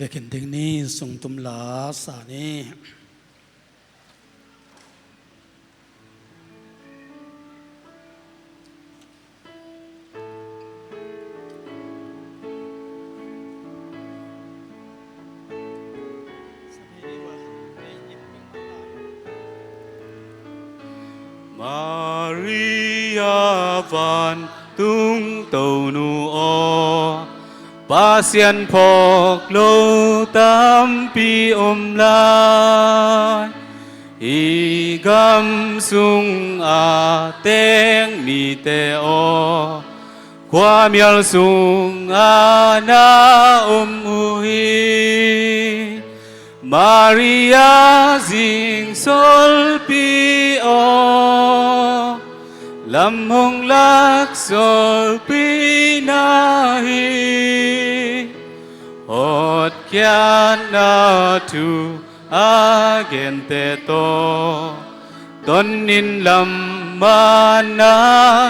Bekin ting ni sung tum la sa ni Maria van tung tàu nu o ba xiên phok lô tam pi lai y gam sung a teng mi te o qua mial sung a na uhi Maria ding sol pi o lâm hồng lạc sol pi na hi hot kya na tu again te to ton nin lam ma na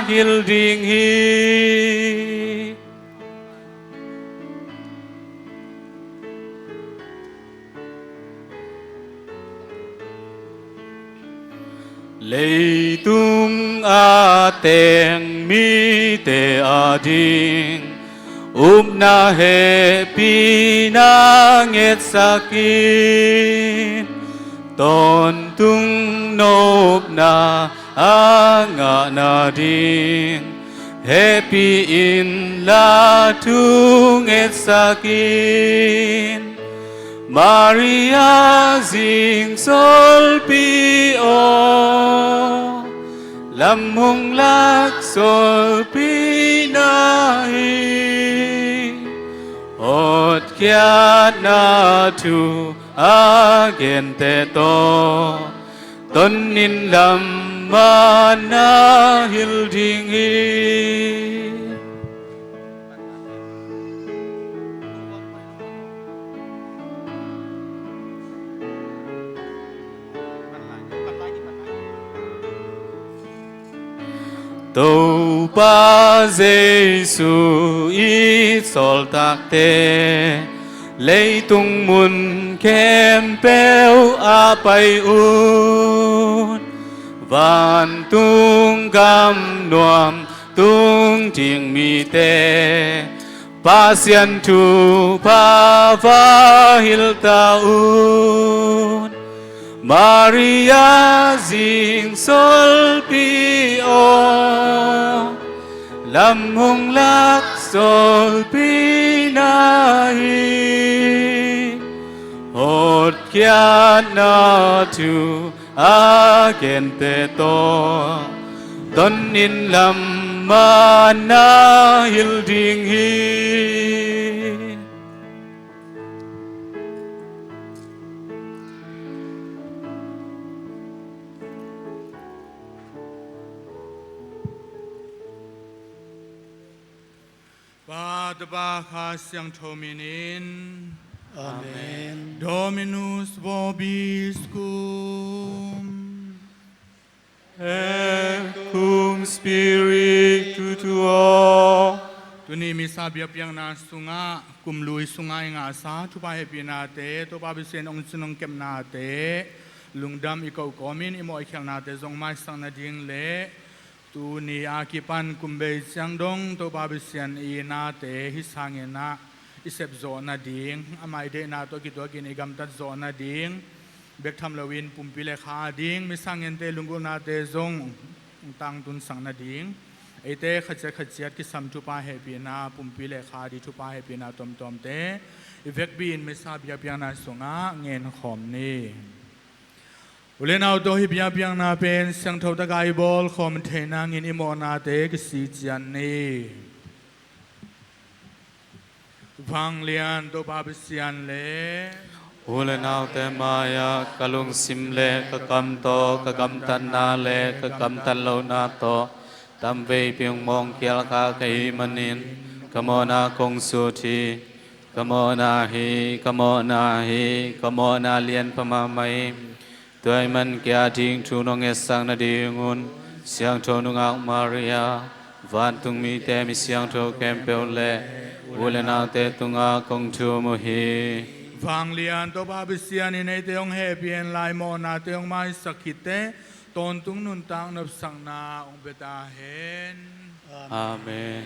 hil ding hi lei tung a teng mi te a ding na he pi na nget sakin ton tung nop na a nga na ding happy in la tu nget sakin Maria ding sol pi o lâm hồng lạc sol pi na hi hot kya na tu again te to ton nin lam ma na hil ding hi Tâu ba Giêsu ít sol tak te lấy tung mun kem beo a bay un van tung gam nuam tung ting mi te pa sian tu pa va hil ta un Maria ding sol pi o lâm hồng lạc sol pi na hi hot kya na tu again te to ton nin lam ma na hil ding hi Ba kha siang thominin Amen Dominus vobiscum et cum spiritu tuo Tuni Missa Biakpiak na sunga kum lui sunga inga sa tu pa happy na te to pa bisen ong sunong kem na te lungdam ikaw komin imo ikhel na te zong mai sang na ding le tu ni akipan kumbe siang dong to ba bisian I na te hisangin na isep zo na ding amai de na to kito kin igam tat zo na ding bek tham lawin pumpile kha ding misangin te lungu na te zong tang tun sang na ding ite khachiat ki sam tu pa happy na pumpile kha di tu pa happy na tom tom te ivek bin Missa Biakpiak na sunga ngen khom ni Ulen auto hi biang na pen sang thau ta gai bol khom thena ngin imo na te ki si chian ni Vang lian to ba bisian le Ulen auto maya kalung sim le ka kam to ka kam tan na le ka kam tan lo na to tam ve piang mong kial ka kai manin kamona kong su thi kamona hi kamona lian pama mai Tuai man kia ting tu nong esang na dingun siang to nungak Maria van tung mi te mi siang to kempel le ulen te tunga kong tu mo hi ฟังเลียนตัวพาบิเซียนในเตียงเฮเปียนลายโมนาเตียงไม้สักขิเตตนตุงนุนตังนับสังนาองเบตาเห็น อาเมน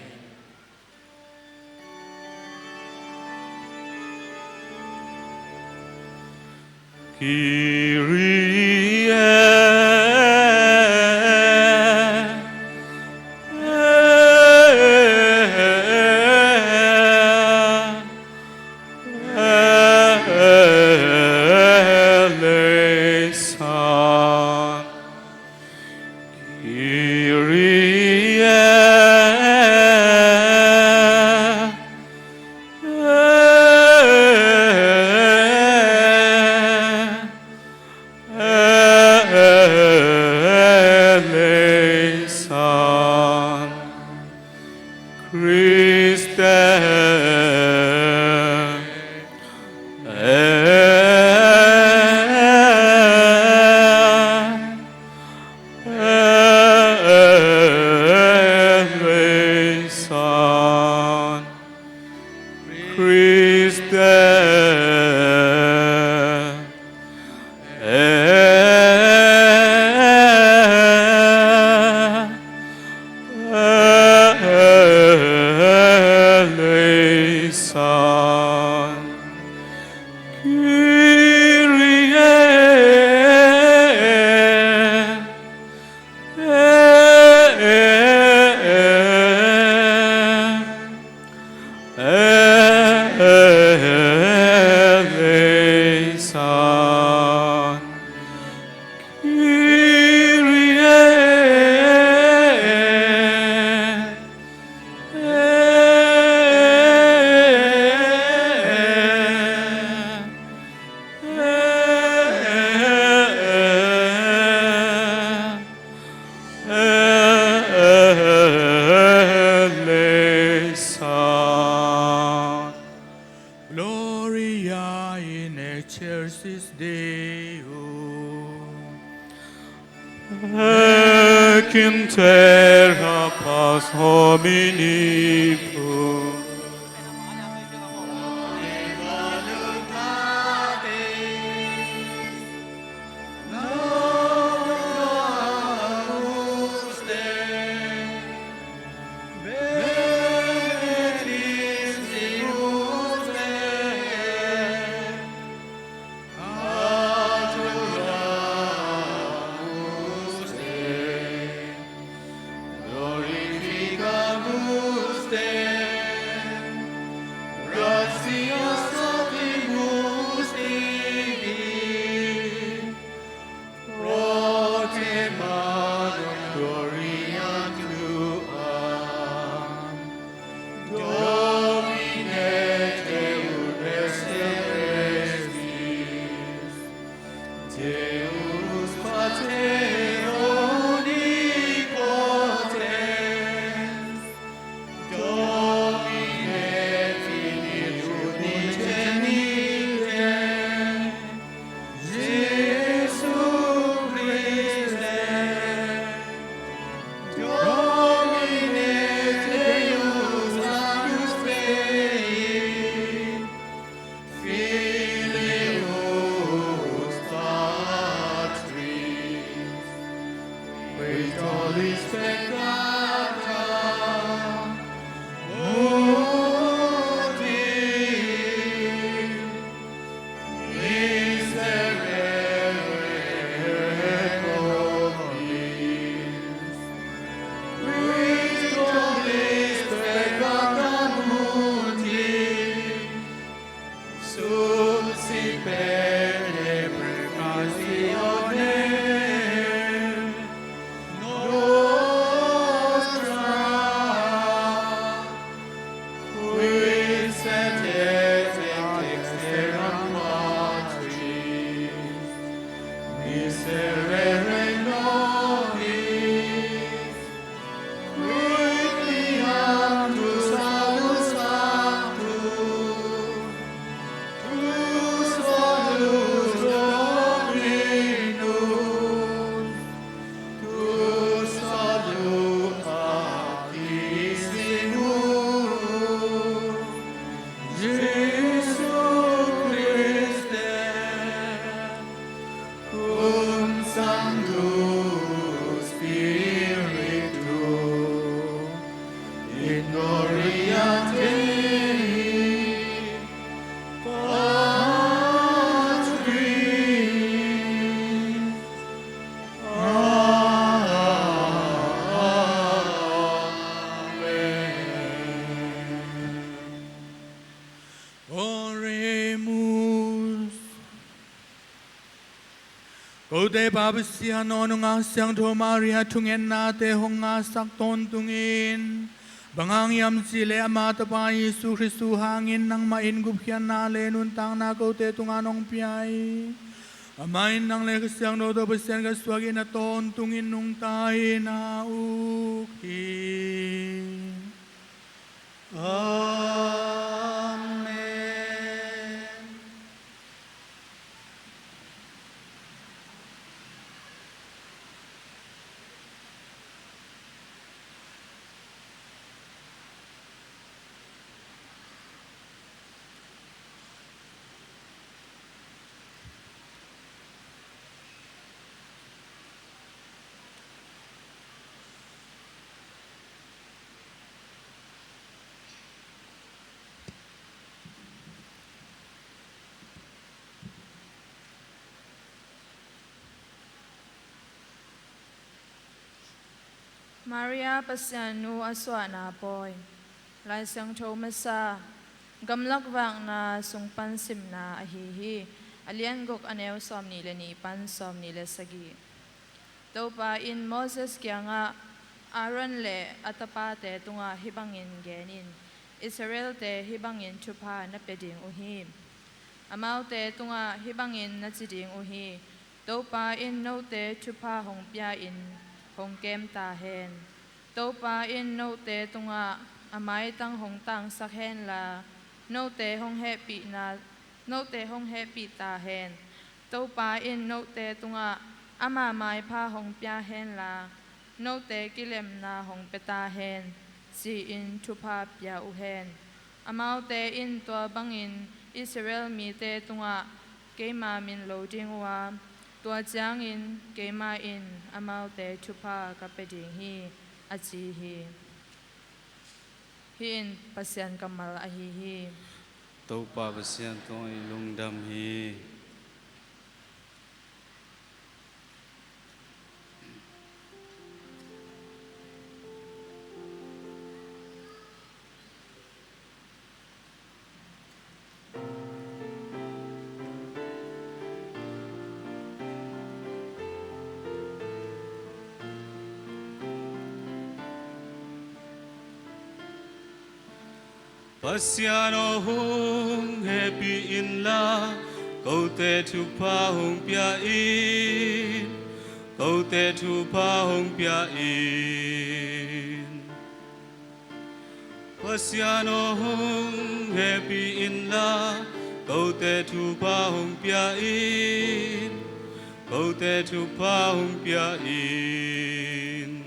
Kyrie eleison. Eleison. Christe eleison. Christe eleison. Eleison. Eleison. Gloria in excelsis Deo. Ec in terra pars hominibus. Deus Pater omnipotens, Domine Filii Oremus. Câu tế bà bì xìa nô nô ngạc siang thô Maria thung en na te hong ngà sắc tôn tung in. Bangang yam si le ama tapa Yesu Christu hangin nang main gup hian na le nun tang na câu tế tung anong piai. Amain nang le siang no do bì sian ka swagi na tôn tung in nung tai na uki. Amen. Maria pasianu aswa na boy, lai sang tho Missa, gamlak wang na sungpan sim na ahihi, alian gok aneo som ni le ni pan som ni le sagi. Topa in Moses kya nga Aaron le atapate tunga hibangin genin, Israel te hibangin chupa na peding uhim. Amaw te tunga hibangin na chiding uhi, topa in no te chupa hong pia in hong kem ta hen. Topa in no te tunga amai tang hong tang sak hen la, no te hong happy na, no te hong happy ta hen. Topa in no te tunga ama mai pa hong pia hen la, no te kilem na hong peta hen, si in chupa pia u hen. Amaw te in tua bangin Israel mi te tunga keima min lo ding wa, tua chiang in keima in amaw te chupa kapeding hi achi hi. Hi in pasyan kamal ahi hi. Topa basian tong ilung dam hi. Pasiano hung happy in la, câu te tu pa hung pia in, câu te tu pa hung pia in. Pasiano hung happy in la, câu te tu pa hung pia in, câu te tu pa hung pia in.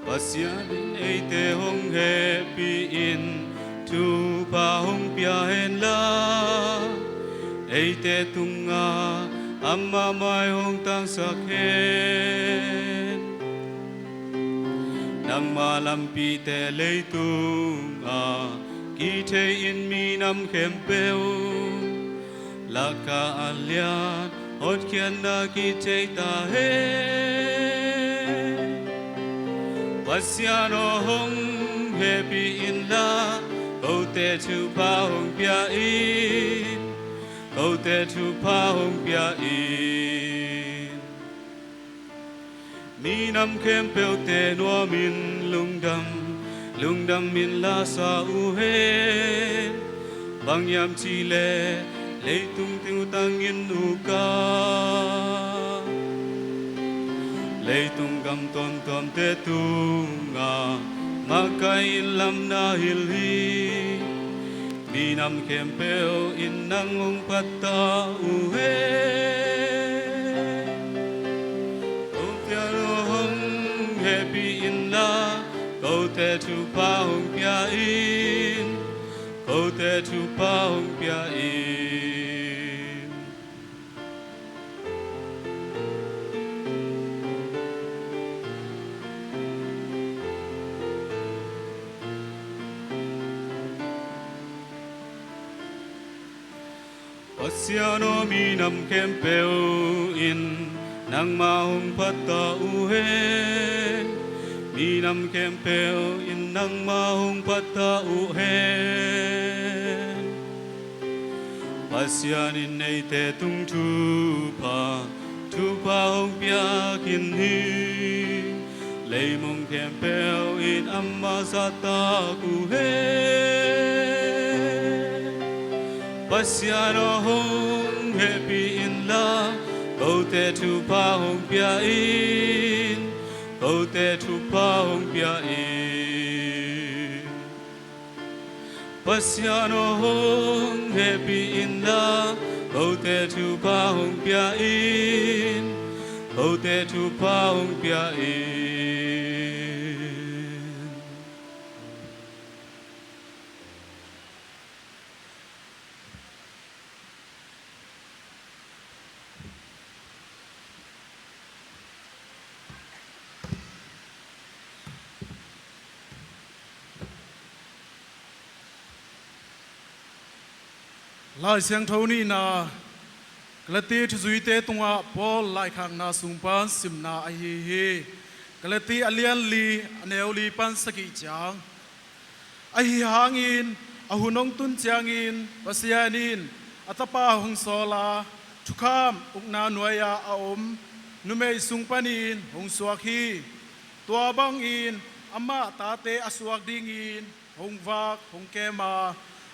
Pasian ei te hong happy in tu pa hong pia hen la, ei te tunga amma mai hong tang sak hen. Nang malam pi te lei tunga ki te in mi nam khem peu, la ka alian hot kian na ki te ta hen. Pasiano hong happy in la, câu te tu pa hong pia in, câu te tu pa hong pia in. Mi nam kem peu te no min lung dam min la sa u hen, bang yam chi le tung tiu tang in u ka. Lei tung gam ton tom te tunga makai lam na hilhi, mi nam kem peu in nang ong patta u he. Câu piano hong happy in la, câu te tu pa hong pia in, câu te tu pa hong pia in. Pasiano mi nam kem peu in, nang mahong patta u hen. Mi nam kem peu in, nang mahong patta u hen. pasyanin nay te tung tu pa hong biakin hi lấy mong kèm bèo in amma sa ta ku he pasyano hong happy in love câu te tu pa hong bia in câu te tu pa hong bia in pasyano hong happy in love câu te tu pa hong bia in câu te tu pa hong bia in lai siang thâu ni na kalati thu zui te tunga Paul lai khang na sungpan simna a hi hi kalati alian li aneu li pan saki chang a hi hangin a hunong tun changin pasianin atapa hong sola thukham ukna nuaya a om numei sungpanin hong suak hi tua bang in ama ta te asuak dingin hong vak hong kema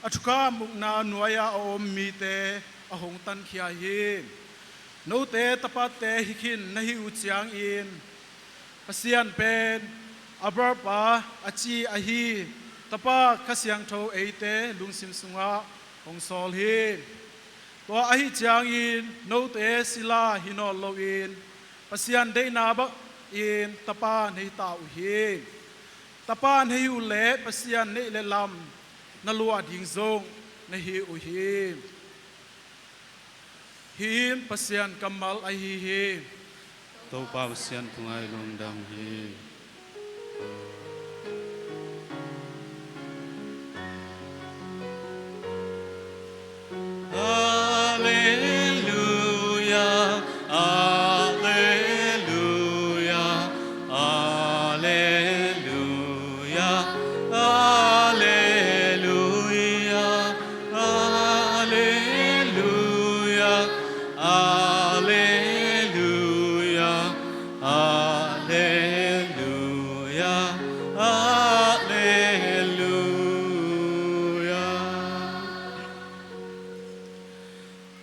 achuka mukna nuaya om mi te ahong tan khia hi no te tapat te hikin nahi uchiang in pasian pen abarpa achi ahi tapa khasyang tho eite lungsim sunga hong sol hi to ahi chiang in no te sila hinol lo in pasian de na ba in tapa nei ta u hi tapa nei u le pasian nei le lam na lua ding zong na hi u hi him pasian kamal a hi hi to pa pasian tungai lung dang hi Hallelujah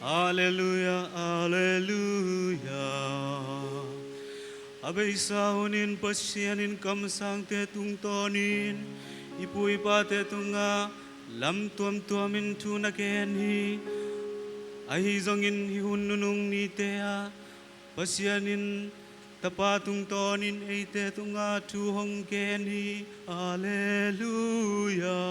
Hallelujah Hallelujah Abaisahunin pasyanin kamsang te tung tonin ipui pa te tunga lam tuam tuamin tu na ken hi ahi zongin hi hununung ni te a pasyanin tapa tung tonin ei te tunga tu hong ken hi Alleluia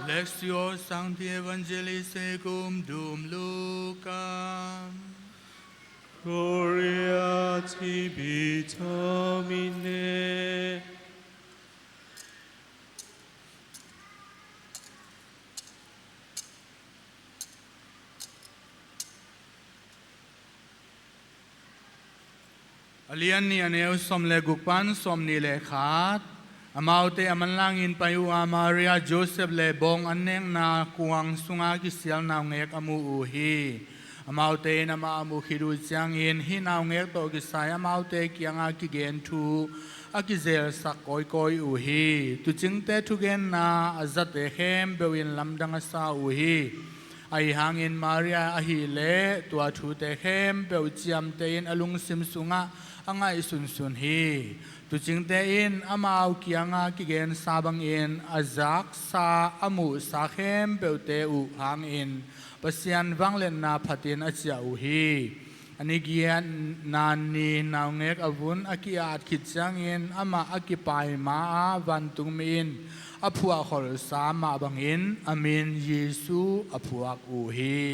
Lectio Sancti Evangelii secum dum Lucam. Gloria tibi Domine. Alian ni aneu som le gukpan som ni le khat. Amaute amanlangin payu a Maria Joseph le bong aneng na kuang sunga ki sial naw ngek amu uhi. Amaute na maamu khidu chiang in hi naw ngek to ki sai amaute kianga ki gen thu akizel sak koi koi uhi. Tu chingte thu gen na azate hem bewin lamdang sa uhi. Ai hangin Maria ahi le tua thu te hem bew chiam te in alung sim sunga angai sun sun hi. ตุจิงเตอินอามาเอาเกียงากิเกนซาบังอินอาจักซาอามูสาเข้มเปลเตอุหางอินปัสยันวังเลนนาพัตินอาเจียอุฮีอันนี้เกียนนานนีนาวเงกอวุนอากิอาดขิดจังอินอามาอากิปายมาวันตุงมินอภัวขอลสามาบังอินอามินเยซูอภัวอุฮี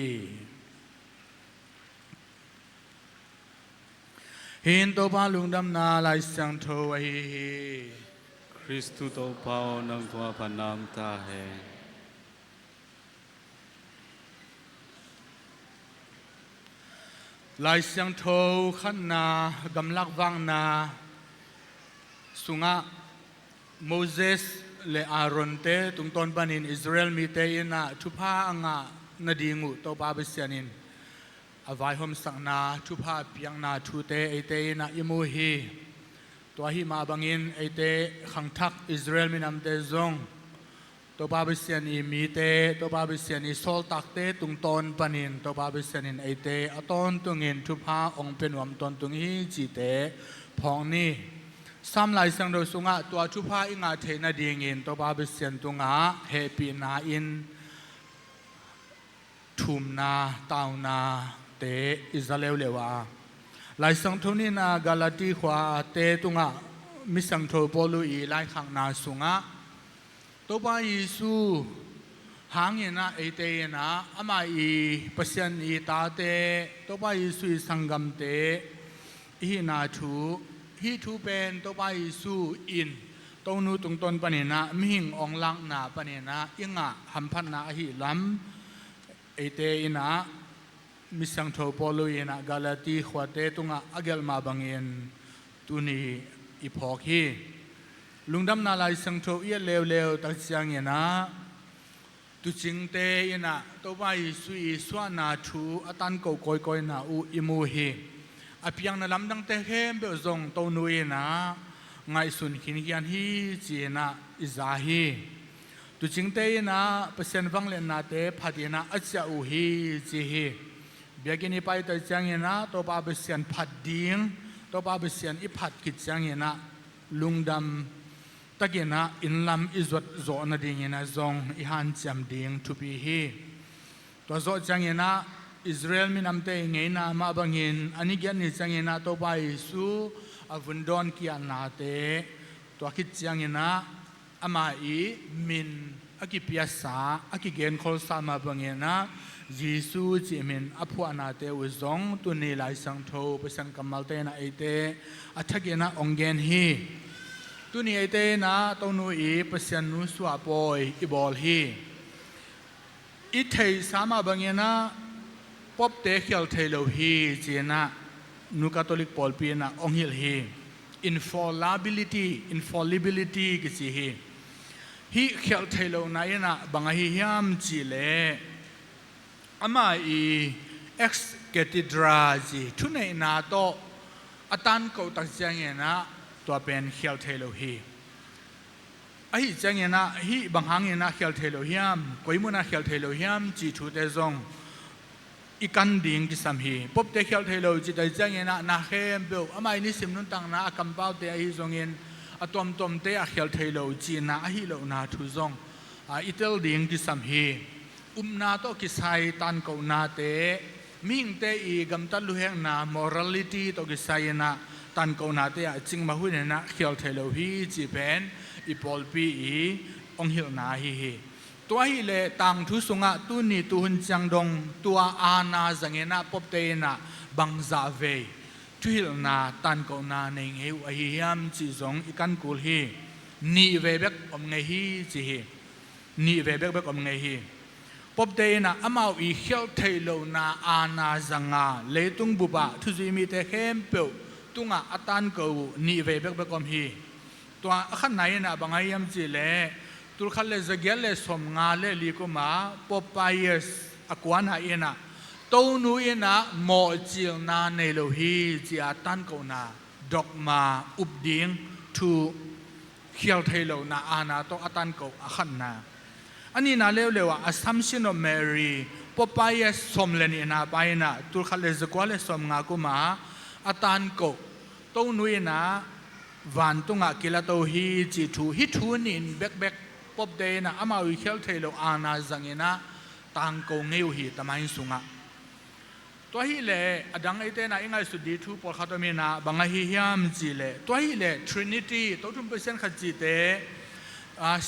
หินโตพาลุงดำนาลายสังโทวฮีคริสตุโตเปานังทัวพนามตาเฮลายสังโทขันนากำลักวังนาสุงะโมเสสและอารอนเตตุงตอนปานินอิสราเอลมีเตยนะทุพาอ่างนาดีงูโตปาเบเซียนินอวัยหอมสังนาทุพาเปียงนาทูเตไอเตยนะอิมูฮีตัวหิมาบังอินไอเตขังทักอิสราเอลมินำเตซงตัวปาเบเซียนีมีเตตัวปาเบเซียนีโซลตักเตตุงตอนปานินตัวปาเบเซียนินไอเตอตอนตุงินทุพาองเป็นวมตอนตุงฮีจีเตพองนี่ซ้ำลายสังโดสุงะตัวทุพาอิงาเทนาดีงินตัวปาเบเซียนตุงะเฮปีนาอินทุมนาตาวนาเตอิสราเอลเลวาลายสังทุนีนากาลาติขวาเตตุงะมิสังโทปอลุอีลายขังนาสุงะตัวปาเยซูหางเยนะเอเตยนะอามาอีปัสยันอีตาเตตัวปาเยซูสังกัมเตอีนาทูฮีทูเป็นตัวปาเยซูอินตัวนูตรงตนปนินะมิหิงองลังนาปนินะอิงะหัมพันนาฮิลัมเอเตยนะมิสังโทปอลุยนะกาลาตีขวาเตตุงะอเกลมาบังเอ็นตุนีอีพอกีลุงดำนาลายสังโทเอียเลวตักเสียงเยนะตุจิงเตยนะตัวไปสุยสวนาทูอตันโกโกยนะอูอิมูฮีอภิยังนาลำดังเตเข้มเบลซงตัวนุยนะไงสุนขินกินฮีจีนะอิซาฮีตุจิงเตยนะเปอร์เซ็นต์ฟังเลนนาเตพัดยนะอัจฉริอูฮีจีฮีเบียกินีไปตักเสียงเยนะตัวปาเปอร์เซ็นต์พัดดิ้งตัวปาเปอร์เซ็นต์อิพัดกิจเสียงเยนะลุงดำตะกี้นะอินลำอิจวัดโจนดิ่งนะจงอิฮันจำดิ่งทุบีฮีตัวโจจังนะอิสราเอลมินำเตงไงนะมาบังเงินอันนี้กันนี่จังนะตัวไปสูอาวุนดอนกียนาเตตัวคิดจังนะอามาอีมินอากิพิยาสาอากิเกนคอลสามาบังเงินนะยิสูจิมินอภัวนาเตอุจงตุนีไลสังโทเปสันกัมมัลเตนะเอเตอัฐกินะองเกนฮีตุนีไอเตนะตนูอีเปเซียนนุสวาปอยอิบอลฮีอิเทยสามาบังเงนะป๊อบเตเขียลเทโลฮีเจนะนูคาทอลิกปอลปีนะองฮิลฮีinfallibility กิจิฮีฮีเขียลเทโลนายนะบังฮียามจิเลอามาอีเอ็กซ์เกติดราจีทุนในนาโตอตันกูตักจังเงนะตัวเป็นเขียลเทโลฮีไอ้จังเงนะฮีบางหางเงนะเขียลเทโลฮียมกุยมุนะเขียลเทโลฮียมจีทูเตซงอีกันดิ่งกิสัมฮีป๊อบเตเขียลเทโลจีได้จังเงนะนาเข้มเบลอามาอินิสิมนุนตังนะกัมเป้าเตไอ้ซงเงินอตอมเตอเขียลเทโลจีนะไอ้โลนาทุซงอิเตลดิ่งกิสัมฮีนาโตกิไซตันกูนาเตมิงเตอีกัมตัลลุเฮงนา morality โตกิไซนะตันกูนาเตอจิงมาหุนนะเขียวเทโลฮีจีเป็นอีปอลปีอีองฮิลนาฮีตัวฮิเลตังทุสุงะตุนีตุหุนจังดงตัวอานาจังเงนะปบเตนะบังซาเวทุฮิลนาตันกูนาเนงเอวอหิยามจีซงอีกันกุลฮีนีเวเบกอมเงฮีจีฮีนีเวเบกอมเงฮีปบเตนะอามาอีเขียวเทโลนาอานาจังาเลตุงบุบะทุจิมีเตเข้มเปียวตุงะอัตันกูนีเวเบกเบกอมฮีตัวขันไหนนะบางไงยามจีเลตุลขันเลจะเกลเลสมงาเลลีกุมาปบไปเยสอากวนหายนะตูนูเอนะโมจิลนาเนโลฮีจีอัตันกูนาดอกมาอุบดิ้งทูเขียวเทโลนาอานาโตอัตันกูขันนาอันนี้น่าเร็วๆว่า assumption of Mary ปบไปเยสสมเลนีนาไปนะตุลขันเลจะกว่าเลสมงากุมาอัตันกูตูนูเอนะ วันตุงะกิลาโตฮีจิทูฮิทูนินเบกเบกปบเดนะอามาวิเคลเทโลอานาจังเงนะตังโกเงวฮีตะไมสุงะตัวฮีเลอดังไอเตนะอิงไอสุดีทูปอลคาตเมนะบังฮีฮิยามจีเลตัวฮีเลทรินิตี้ตัวทุมเปอร์เซ็นต์ขจิเต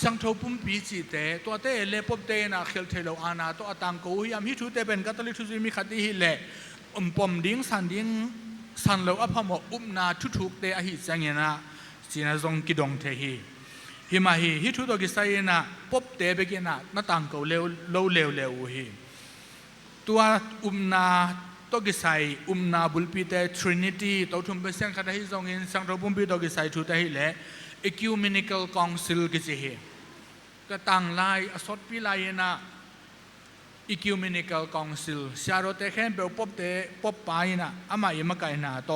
สังทบปุ่มปีจิเตตัวเตเลปบเตนะเคลเทโลอานาตัวตังโกฮิยามฮิทูเตเป็นกัตลิทุซิมีขัดฮีเลปมดิ้งสันดิ้งสันเลวอภมอุมนาทุกเตอหิจังเงนะจีน่าจงกิดงเทฮีฮิมาฮีฮิทุตกิไซนะปบเตเบกินะนาตังโกเลวโลเลวเลวฮีตัวนาตกิไซนาบุลปีเตทรินิตี้ตัวทุมเปอร์เซ็นต์ขัดฮีจงอินสังทบปุ่มปีตกิไซทุเตฮีเลEcumenical Council กิจิเฮก็ตั้งลายอสดพิลายนะ Ecumenical Council ชาโรเตเข็มเปปบเตปบไปนะอามาอิมกายนะโต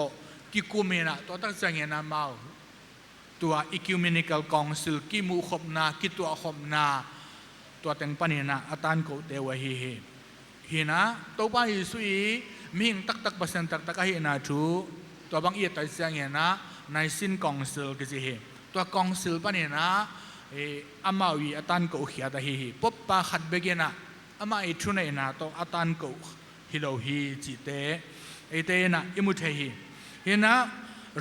กิกุเมนะโตตั้งใจเงินมาตัว Ecumenical Council กิมูขบนากิตัวขบนาตัวแต่งปนินะอาตันโกเตวะฮีนะตัวไปสุยมิงตักเปอร์เซ็นต์ตักฮีนะทูตัวบางเอียดตั้งใจเงินนะในสิน Council กิจิเฮตัวกองศิลปะเนี่ยนะอามาวีอาตันกูขียดฮีปบปะขัดเบกนะอามาทุนเนนะตัวอาตันกูฮิโลฮีจิเตเตนะอิมุเทฮีเห็นนะ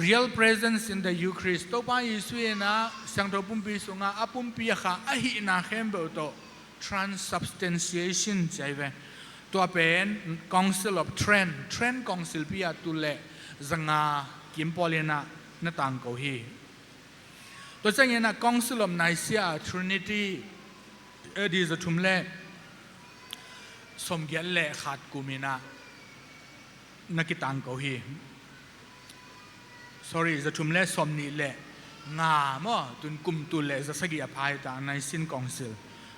real presence in the Eucharist ตัวไปยิสุเนะสังทบุมปีสุงาอาปุมปีค่ะอหินะเข้มเบลโต transubstantiation ใจเวตัวเป็น Council of Trent Council ปีอาตุเลจังากิมพอลนะนตังกูฮีตัวเจ้าเงี้ยนะ Council of Nicaea Trinity ดีจะทุ่มเล่สมเกียรติเล่ขาดกูมีนะนักตังกูฮี sorry จะทุ่มเล่สมนี่เล่งามอ่ะตุนกุมตุเล่จะสกิอภัยตาในสิน Council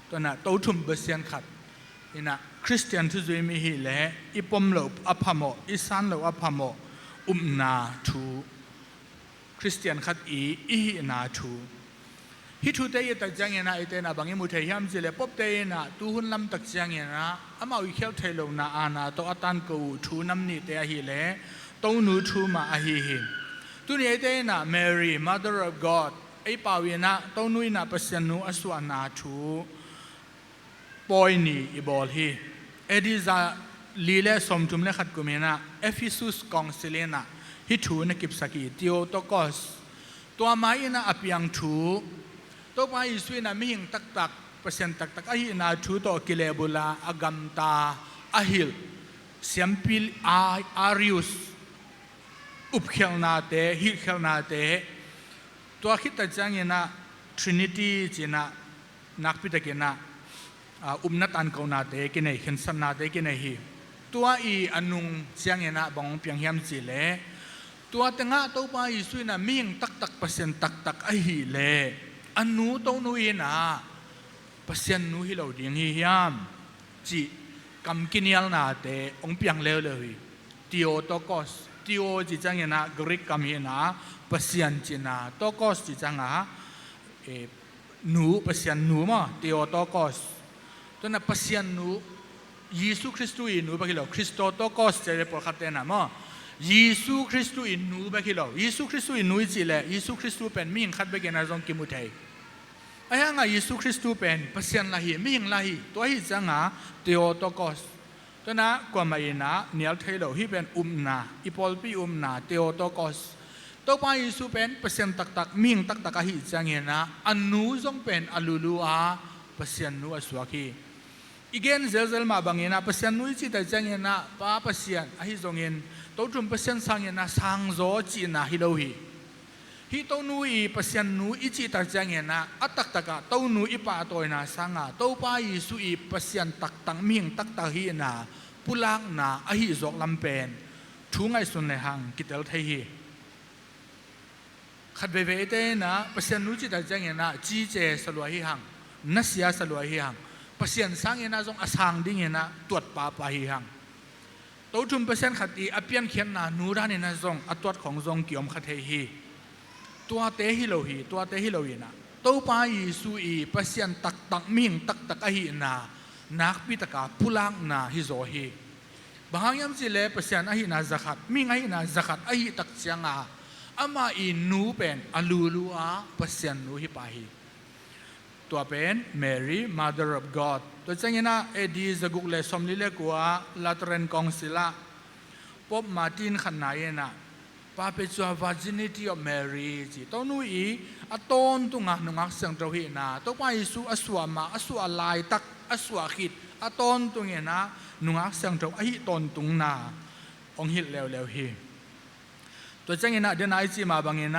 ตัวน่ะตัวทุ่มเบสิยนขัดนี่นะคริสเตียนที่จะมีฮีเล่อีปมโลอภโมอีสันโลอภโมนาทูคริสเตียนขัดอีนาทูฮิทูเตยตักจังเงนะไอเตนะบางอย่างมุทัยยามจิเลปบเตยนะตูหุนลำตักจังเงนะอามาวิเคลเทโลนาอานาตัวอัตันกูทูน้ำนิเตยฮิเลตัวนูทูมาอหิหิตัวนี้ไอเตนะ Mary Mother of God ไอป่าวินะตัวนุยนะปัสยานุอสวานาทูปอยนีอิบอลฮีเอดิซาลีเลสมทุมเลขัดกุเมนะเอฟิซุสกองซิเลนะฮิทูนักิบสกีติโอโตกอสตัวไม้นะอภิยังทูตัวไปสุยนะมีหิงตักเปอร์เซ็นต์ตักอหินาทูตัวกิเลบุลาอกัมตาอหิลเซียมพิลอาริอุสอุบเขลนาเตฮิเขลนาเตตัวคิดแต่จังเงนะทรินิตี้จีนะนักพิจารณานัดอันเขานาเตกินเอเห็นสันนาเตกินเอฮีตัวอันนุงจังเงนะบองเพียงเฮียมจีเลตัวแต่งะตัวไปสุยนะมีหิงตักเปอร์เซ็นต์ตักอหิเลอันนู้ตัวนู้นนะเปอร์เซ็นต์นู้นที่เราเดียงเฮียมจีกำกินยัลนาเตองเปียงเลวเลยทีโอโตกอสทีโอจีจังเงนะกรีกคำเฮนะเปอร์เซ็นต์จีนะโตกอสจีจังอ่ะนู้เปอร์เซ็นต์นู้มั้งทีโอโตกอสตัวนั้นเปอร์เซ็นต์นู้ยิสุคริสต์อินนู้ไปกี่โลคริสโตโตกอสจะเรียกพอขัดเตนะมั้งยิสุคริสต์อินนู้ไปกี่โลยิสุคริสต์อินนู้จีเลยยิสุคริสต์เป็นมิ่งขัดไปกี่นาจงกิมุทัยไอ้ยังไงยิสุคริสต์เป็นเปอร์เซ็นต์ละหีมิ่งละหีตัวหีจังอ่ะทีโอโตกอสตัวนั้นกว่าไม่นะเนียลเทโลฮีเป็นนาอีพอลปีนาทีโอโตกอสตัวไปยิสุเป็นเปอร์เซ็นต์ตักมิ่งตักหีจังเงี้ยนะอันนู้จงเป็นอัลลูลูอาเปอร์เซ็นต์นู้สวากีอีกเงินเซลล์มาบางเงี้ยนะเปอร์เซ็นต์นู้จีแต่จังเงี้ยนะป้าเปอร์เซ็นต์ไอ้จงเงี้ยตัวจุ่มเปอร์เซ็นต์สังเงี้ยนะสังโจจีนะฮิโลฮีฮิตัวนู้อีเปอร์เซ็นต์นู้อีจีแต่จังเงี้ยนะอัตตักตัวนู้อีป้าตัวน่ะสังอ่ะตัวป้ายิสุอีเปอร์เซ็นต์ตักมิ่งตักฮีนะปุลังนะไอ้ฮิจกลำเป็นทุ่งไอ้ส่วนในห้างกิเตลเทฮีขัดเวเตนะเปอร์เซ็นต์นู้จีแต่จังเงี้ยนะจีเจสลวยฮีห้างนัสยาสลวยฮีห้างเปอร์เซ็นต์สังเงี้ยนะจงอาสังดิ้งเงี้ยนะตรวจป้าฮีห้างตัวจุ่มเปอร์เซ็นต์ขัดอีอเปียนเขียนนะนูรานี่นะจงอัตวัดของจงเกี่ยมขัดฮีตัวเตฮิโลฮีตัวเตฮิโลฮีนะตัวป้ายิสุอีเปอร์เซ็นต์ตักมิ่งตักฮีนะนักพิตกาพุลังนะฮิโซฮีบางอย่างสิเลเปอร์เซ็นต์ฮีนะzakatมิ่งฮีนะzakatฮีตักเสียงอ่ะ อามาอินูเป็นอลูลูอาเปอร์เซ็นต์นูฮิปาฮีตัวเป็น Mary Mother of God ตัวเจ้าเงี้ยนะเอดีสกุลเลสมลิเลกัวลาตเรนกองศิลาพบมาตินขันไหนนะป้าเป็นชัว virginity of Mary จีตัวนู้อีอัตอนตุงะนุงักเสียงตัวฮีนะตัวไปสู่อสวามาอสวาลายตักอสวาขิดอัตอนตุงเงี้ยนะนุงักเสียงตัวอหิตอนตุงนาองหิตเลวฮีตัวจังเงินเดินไอจีมาบางเงิน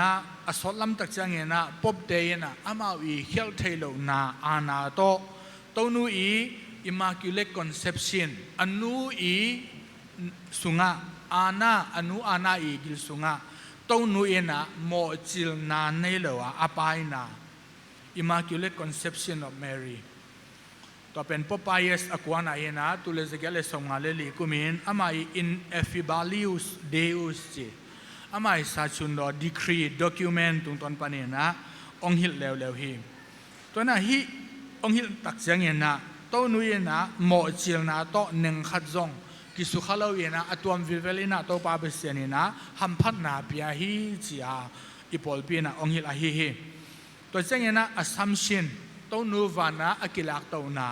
อสอลำตักจังเงินพบเดยนะอามาวีเฮลเทโลนาอานาโตตัวนู้อี immaculate conception อันนู้อีสุงะอาณาอนุอาณาอีกิลสุงะตัวนู้เองนะโมจิลนาเนลวะอาปายนา immaculate conception of Mary ตัวเป็นพบไปเอสอควานาเองนะตุเลสเกลสงาเลลีกุมินอามาอี ineffabilius deus จีอามาสัจจุนดอดีครีด็อกิวเมนต์ตรงตอนปานนี้นะองหิลเลวฮีตัวนั้นฮีองหิลตักเสียงเงินนะตัวนู้เองนะโมจิลนาโตหนึ่งขัดจงกิสุขเลวเองนะอตัววิเวลินะตัวปาเบเสียนี่นะหัมพัดนาเปียฮีจีอาอีพอลปีนะองหิลฮีตัวเสียงเงินนะ assumption ตัวนู้วานะอากิลักตัวนา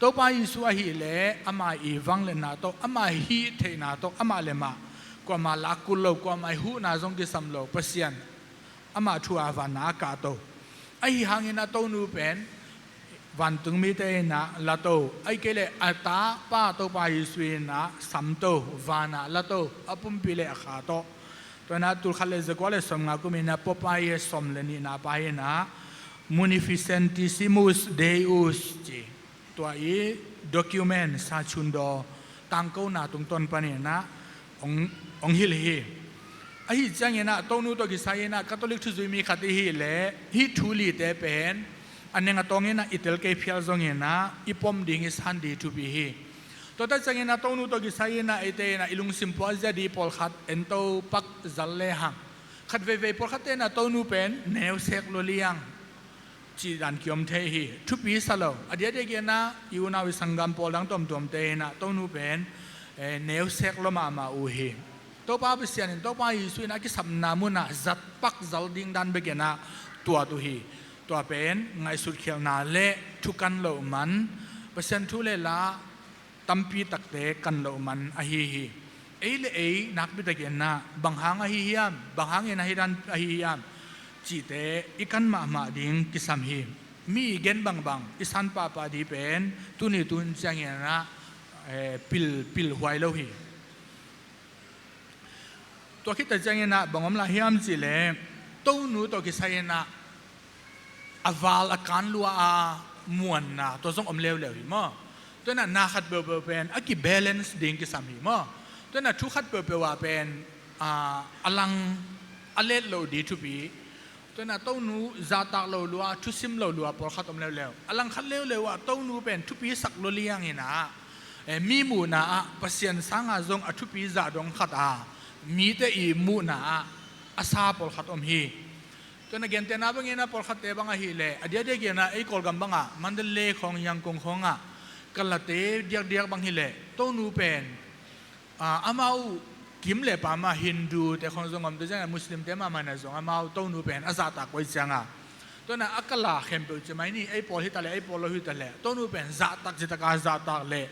ตัวปายิสุอาฮีเล่อามาอีวังเลนะตัวอามาฮีเทนะตัวอามาเลมากว่ามาลักกุลโลกว่ามาหูนาจงกิสัมโลเปเซียนอามาทัววานากาโตไอหางเงินตัวนู้เป็นวันตึงมีเตนะละโตไอเกเลอัตตาป้าโตปายิสวีนะสัมโตวานาละโตอปุ่มปิเลอขาโตตัวนั้นตุลขัดเลสกว่าเลสมงากุมินะปปายสมเลนีนาปายนะ munificentissimus deus จีตัวอีด็อกิวเมนต์ซาชุนโดตังกูนาตรงต้นปานนะองฮิลฮีไอ้จังเงินนะตัวนู้นตัวกิสายนะคาทอลิกทุจุยมีขัดฮิเลฮิทูลีเตเป็นอันนี้ก็ตรงเงินนะอิตาลีพิอาจงเงินนะอีปอมดิ่งอิสฮันดีทูบีฮีตัวแต่จังเงินนะตัวนู้นตัวกิสายนะไอเตนะอิลุงซิมพัวจะดีพอลขัดเอ็นโตปักจัลเลหังขัดเวพอลขัดเตนะตัวนู้นเป็นเนวเซกโลเลียงจีดันคิอมเทฮีทุบีสโลอดีตเด็กนะอยู่นาวิสังกัมพอลังตอมเตนะตัวนู้นเป็นเนวเซกโลมาอูฮีตัวป้าเป็นเสียงตัวป้าอยู่ส่วนนักสัมนามุนะจัดปักจัลดิงดันเบกนะตัวตุฮีตัวเป็นไงสุดเขียวนาเละทุกันโลมันเปอร์เซ็นต์ทุเลละตัมปีตักเตกันโลมันอหิฮีเอนักบิดเกนะบางหางอหิยามบางหางเงินอหิดันอหิยามจีเตอีกันมาดิ่งกิสัมฮีมีเกณฑ์บางอิสันป้าดีเป็นตุนีตุนจังเงินนะปิลหวยโลฮีตัวคิดแต่จังเงินนะบางอมลาฮิมจีเล่ตัวนู้ตัวกิสายนะอวาลอาการลัวมวนนะตัวส่งอมเลวหิมะตัวนั้นนาขัดเบลเป็นอากิบาลานซ์ดิ่งกิสามหิมะตัวนั้นทุกขัดเบลว่าเป็นอลังอเลดโลดีทุบีตัวนั้นตัวนู้ซาตากโลลัวทุซิมโลลัวพอขัดอมเลวอลังขัดเลวว่าตัวนู้เป็นทุบีสักโลเลียงเห็นนะมีมูนะปัสยันสังอาจงทุบีซาดงขัดมีแต่อีมูนะอาซาพอขัดอมฮีตัวนักเรียนเตนาบังเงินพอขัดเตบังฮีเล่อดีตเด็กนะไอ้กอลกัมบังมันเดลเล่ของยังคงของกัลเตเดียกบังฮีเล่ตัวนู้เป็นอามากิมเล่ปามาฮินดูแต่คนส่งผมตัวจังมุสลิมเตมามันส่งอามาตัวนู้เป็นอาซาตักไว้จังตัวนั้นอักลาเข้มเปิลจะไม่นี่ไอ้พอฮิตาเล่ไอ้พอลฮิตาเล่ตัวนู้เป็นซาตักจิตกาซาตักเล่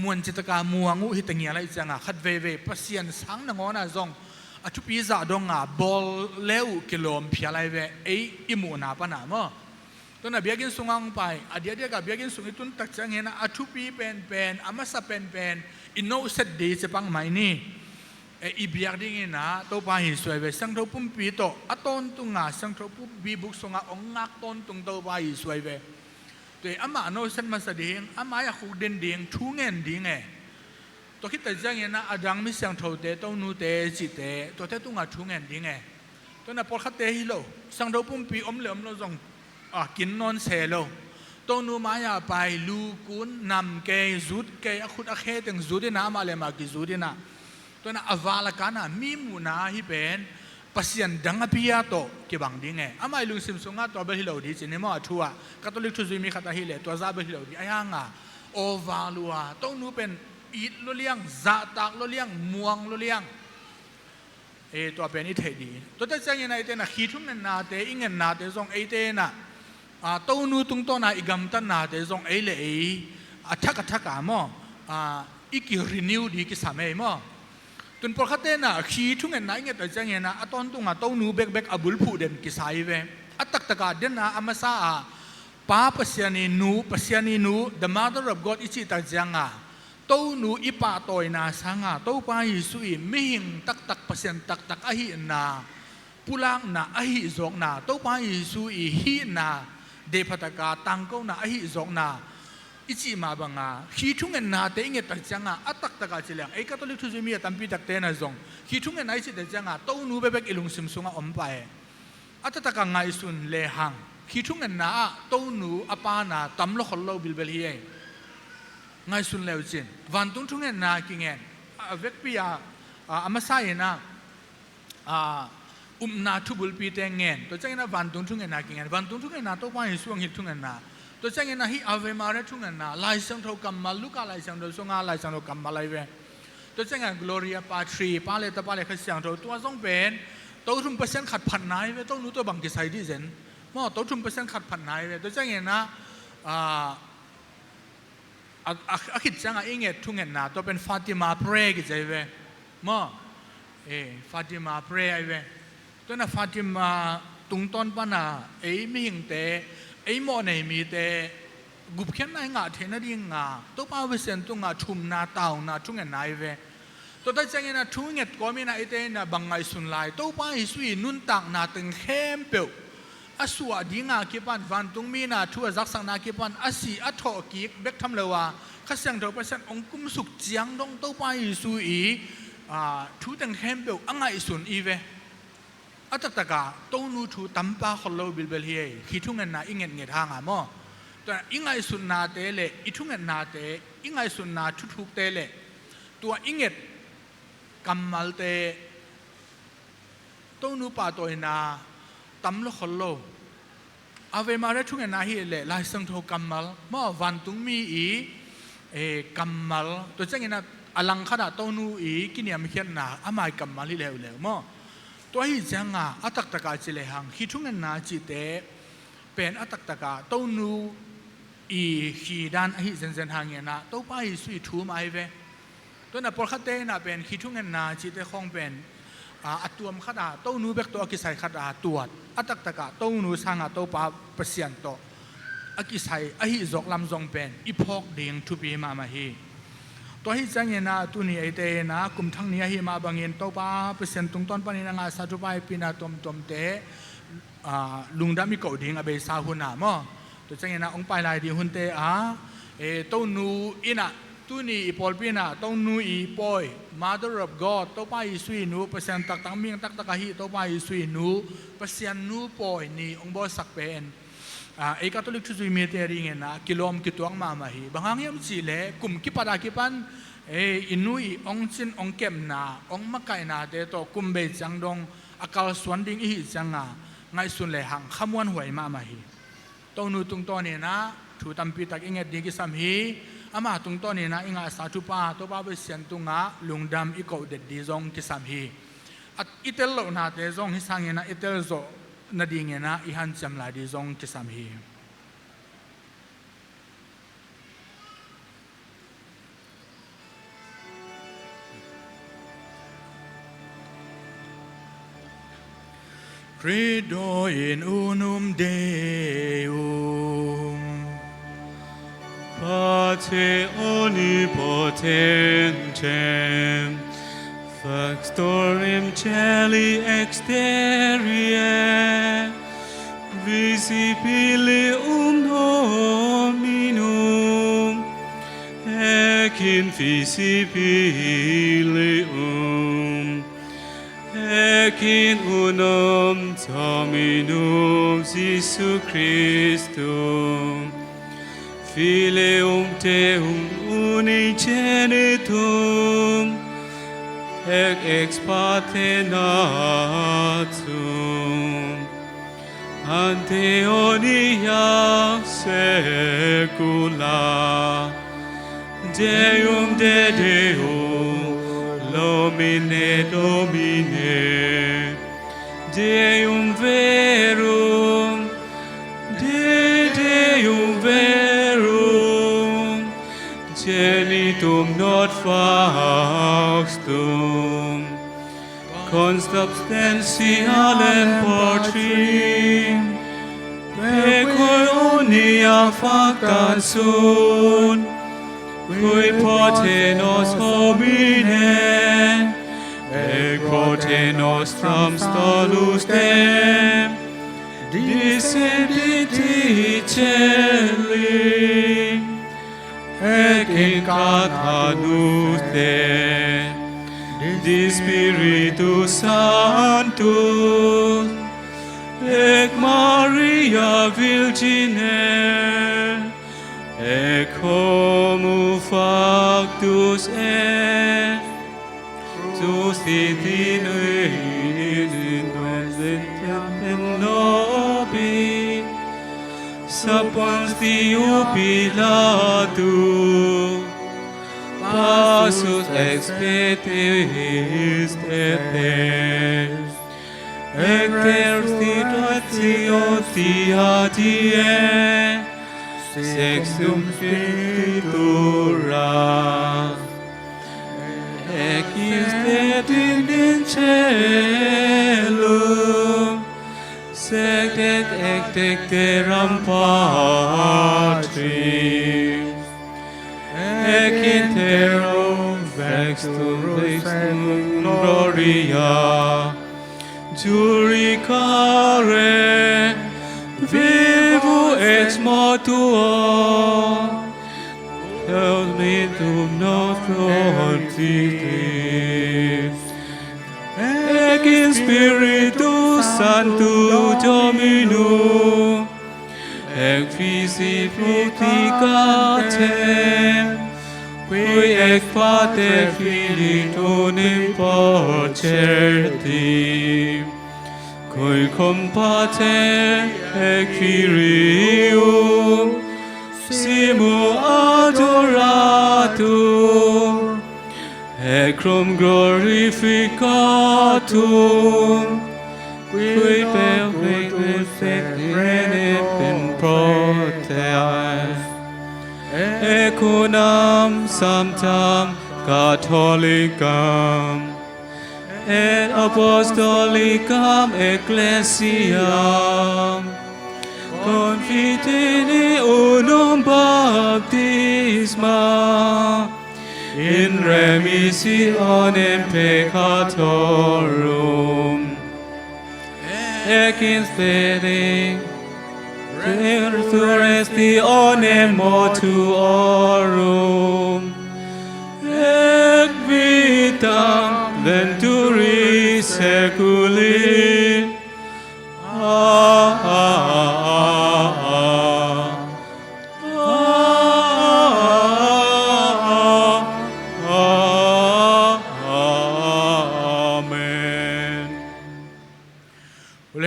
มวนจิตกามัวงูฮิตเงียอะไรจังขัดเวปัสยันสังนงอนะจงทุปีซาดงบอลเลวกิโลมพิอะไรเวอิมูนาปนามตัวนั้นเบียกินสุงอังไปเดียกับเบียกินสุงตุนตักจังเห็นทุปีเป็นอามาสเป็นอินโนเซตดีจะปังไม่นี่อีเบียกดิ้งนะตัวไปหิสวยเวสังทบปุ่มปีโตต้นตุงสังทบปุ่มบีบุกสุงองงักต้นตุงตัวไปหิสวยเวตัวอามาโนเซนมาสดิ่งอามาอยากขุดเด่นดิ่งทุ่งเงินดิ่งตัวคิดแต่จังเห็นนะอาดังมิสังทบเตตัวนู้เตจิเตตัวเตตุงทุ่งเงินดิ่งตัวนั้นพอขัดเตฮิโลสังทบปุ่มปีอมเหลือมเราจงกินนอนเซโลตัวนู้มายาไปลูกุนนำเกยจุดเกยขุดอาเคตึงจุดนะมาเลมากิจุดนะตัวนั้นอวาลกันนะมีมูนาฮิเป็นปัสยันดังอภิยาโตกี่บังดิ่งอามาลุงซิมซุงตัวเบฮิโลดีจินิมอทัวคาทอลิกทุจุมีขัดฮิเลตัวซาเบฮิโลดีไอ้ห่างโอวาลัวตัวนู้เป็นอีดโลเลียงซาตักโลเลียงม่วงโลเลียง ตัวเป็นอิเทดีตัวแต่จังยังไงเตนะขีทุ่งเงินนาเตอิเงินนาเตซองเอเตนะตัวนู้ตุงตัวนาอีกำตันนาเตซองเอเลทักมออีกิรีนิวดีกิสามมอตุนพอขัดเตนะขีทุ่งเงินนาอิเงินตัวจังยังนะตอนตุงตัวนู้เบกอบุลผู้เด่นกิสายเวตักเด่นนะอามาซาป้าปัสยานีนู the mother of God อิจิตักจังตัวนูอิปาตอยนาสังตัวป้ายิสุยมิหิงตักเปอร์เซ็นต์ตักอหินาปุลังนาอหิจงนาตัวป้ายิสุยหินาเดพัตกาตังก็นาอหิจงนาอิจิมาบังขีทุ่งเงินนาเตงเงตักจังตักเจริญไอ้คาทอลิกทุจมีตัมปีตักเตนะจงขีทุ่งเงินนาอิจิตักจังตัวนูเบกอิลุงซิมซุงอมไปตักไงสุนเลหังขีทุ่งเงินนาตัวนูอปานาตัมโลขลโลบิลเบลีไงสุนเลวจินวันตุงทุ่งเงินนากิเงินเวกปีอามาใส่นะนาทุบุลปีเตงเงินตัวเจ้าเงินวันตุงทุ่งเงินนากิเงินวันตุงทุ่งเงินนาตัวป้าหิสุงหิทุ่งเงินนาตัวเจ้าเงินนาฮิอาเวมาเรทุ่งเงินนาลายสังทกัมมาลุกาลายสังทสงาลายสังทกัมมาลายเวตัวเจ้าเงิน Gloria Patri ป้าเลตป้าเลขัดเสียงตัวส่งเป็นตัวทุ่มเปอร์เซ็นต์ขัดพันนายเวตัวนู้ตัวบังกิไซดิเซนมอตัวทุ่มเปอร์เซ็นต์ขัดพันนายเวตัวเจ้าเงินนะคิดจังอิงเงทุ่งเงินนาตัวเป็นฟาติมาเพรกิจเวมอฟาติมาเพรไอเวตัวน่ะฟาติมาตุงต้นปนาไม่หิงเตหมอในมีเตกุบเขียนในงาเทนดิ่งงาตัวป้าเวเซนตุงงาชุมนาเต่านาทุ่งเงินนายเวตัวได้จังนะทุ่งเงินก็มีนาเอเตนะบังไงสุนไลตัวป้าอิสุยนุนตักนาตึงเข้มเปียวอาสวดยิงาคิปันวันตุงมีนาทั่วจักสังนาคิปันอาศีอัทโอกิกเบกทำเลวะข้าเสียงเถาเปอร์เซ็นต์องคุมสุกเจียงดงตัวป้าอิสุยทูตึงเข้มเปียวอังไงสุนอีเวตักตัวนูทูตัมปาขลโลบิลเบลีขีทุ่งเงินนาอิงเงินเงทางมอตัวอิงไงสุนนาเตเลอิทุ่งเงินนาเตอิงไงสุนนาทุกเตเลตัวอิงเงกัมมัลเตตัวนูปาตัวนาตัมโลขลโลอาเวมาเรทุ่งเงินนาฮิเลลายสังโทกัมมัลมอวันตุงมีกัมมัลตัวเจ้าเงินอลังขนาดตัวนูกินยามเขียนนาอามายกัมมัลฮิเลวมอตัวฮิจังตักจิเลหังขีทุ่งเงินนาจิเตเป็นตักตัวนูขีดานฮิเซนหางเงินนาตัวป้าฮิสุยทูมไอเวตัวน่ะพอขัดเตน่ะเป็นขีทุ่งเงินนาจิเตคงเป็นตัวมขนาดตัวนูเบกตัวกิไซขนาดตัวตักตัวนูสังตัวป้าเปอร์เซ็นต์ตัวกิไซฮิจกลำจงเป็นอีพอกเดียงทุบีมาฮีตัวฮิจังเงินนาตัวนี้ไอเตนะกลุ่มทั้งนี้ฮิมาบางเงินตัวป้าเปอร์เซ็นต์ตรงต้นปนินังอาสาทุบายปีนาตมเตลุงดามิโกดิ่งอเบสาหุนามอตัวจังเงินนาองไปลายดีหุนเตตัวนูอินะตัวนี้อีพอลปีนาตัวนูอีปอย Mother of God ตัวป้าอีสุยนูเปอร์เซ็นต์ตักมีงตักฮิตัวป้าอีสุยนูเปอร์เซ็นต์นูปอยนี่องบอสักเป็นคาทอลิกทุจมีเตอริงนะกิโลมกิตัวงมาฮีบางครั้งยามสิเลกุมกิปารากิปันอินุยองชินองเก็มนาองมักไกนาเตโตกุมเบจังดงอากาศสวนดิ่งอีจังไงสุนเลหังขมวนหวยมาฮีตัวนูตุงตัวนี้นะถูตัมปีตักอิงเงดีกิสามฮีอามาตุงตัวนี้นะอิงอาสาทุปาตัวบ้าเบเซียนตุงะลุงดำอีกเด็ดดีจงกิสามฮีอิเตลโลนาเตจงฮิสังเงนะอิเตลโซนาดีเงนะอิฮันจำลายดีจงกิสามฮีCredo in unum Deum Pater omnipotentem Factorem celi exterie Visibilium nominum Ec invisibilium Ec in unum Dominum Iesu Christum Filium Deum unigenitum Ec ex parte natum ante omnia secula Deum de Deum Domine, Domine, Deum verum, Deum verum, genitum not faustum, consubstantialem portrim, pecor unia facta sunt, qui pote nos homine, et pote nostrum stolus dem, descenditi celi, et incarnanus te, de Spiritus Sanctus, et Maria Virgine, et homo factus est, suscitinui in nobi, sapens Dio Pilatu, passus expetis etes, exercitatio diatie, sexum scriptura, existet in celum, sed et ecteram Patris, ec in terram vextum gloria, juricare vivo ex mortuo, Dominum nostrum Christus, ec in Spiritus Sancto Dominum, ec visi fructicatem, qui ec Pater Filii tunim pocertim, cui cum Pater ec Filium, simu adoratum, et cum glorificatum, qui perfectus regnum in proteas, ec unam sanctam catholicam, et apostolicam ecclesiam, confitini unum baptisma, in remissionem peccatorum, ec in spere resurrectionem mortuorum, ec vitam venturi seculi.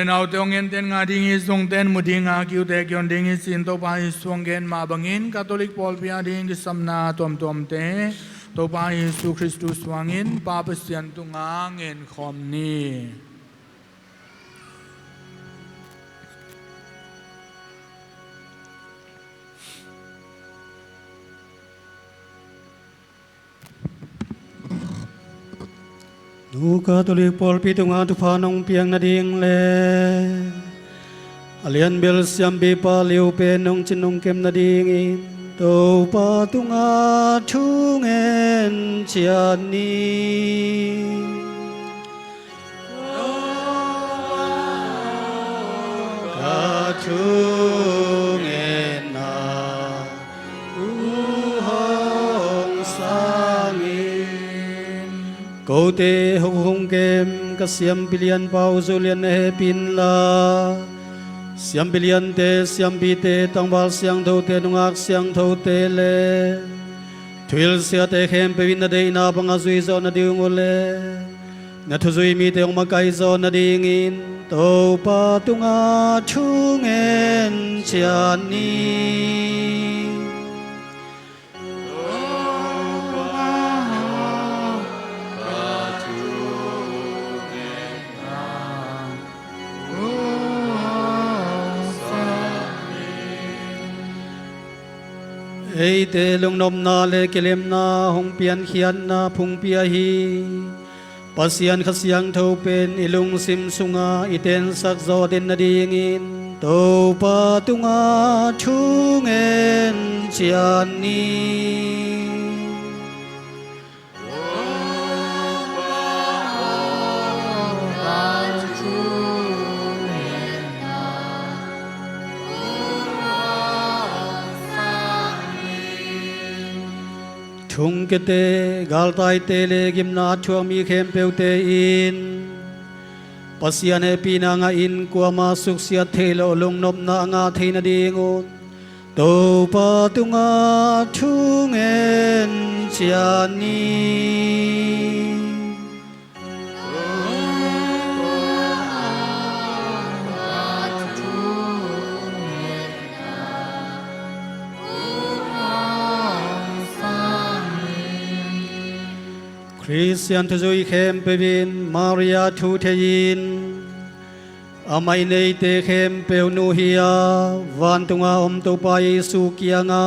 Now tongin ten nga dingi song ten mudinga kiu te kyon dingi sin to pa isonggen ma bangin Catholic Paul pia dingi samna tom te to pa Yesu Christus wangin pa pasyan tunga ngin khom ni. Nu Catholic Paul pitunga tu phanong piang na ding le alian bel siam bi pa liu pe nong chinong kem na ding in to pa tunga thungen chian ni ka thungen na hong sang Câu tê hông hông kem ka siam pilian pau zulian he pin la siam pilian te siam pi te tangwal siang tho te nungak siang tho te le twil sia te khem pe win na de na panga zui zo na diung ole na thu zui mi te ong makai zo na ding in to pa tunga chungen chian ni ấy tê lung nom na le kelem na hong pian khian na phung pia hi pasian khasiang tho pen ilung sim sunga iten sak zo den na ding in to pa tunga chung en chian ni chung ke te gal tai te le gim na chuang mi khem peu te in pasian he pina nga in kwa ma suk sia the lo long nop na nga the na ding on to pa tunga chung en chian ni Christian thu zui khem pevin Maria thu thein amai nei te khem peu nu hia van tunga om to pa Yesu kianga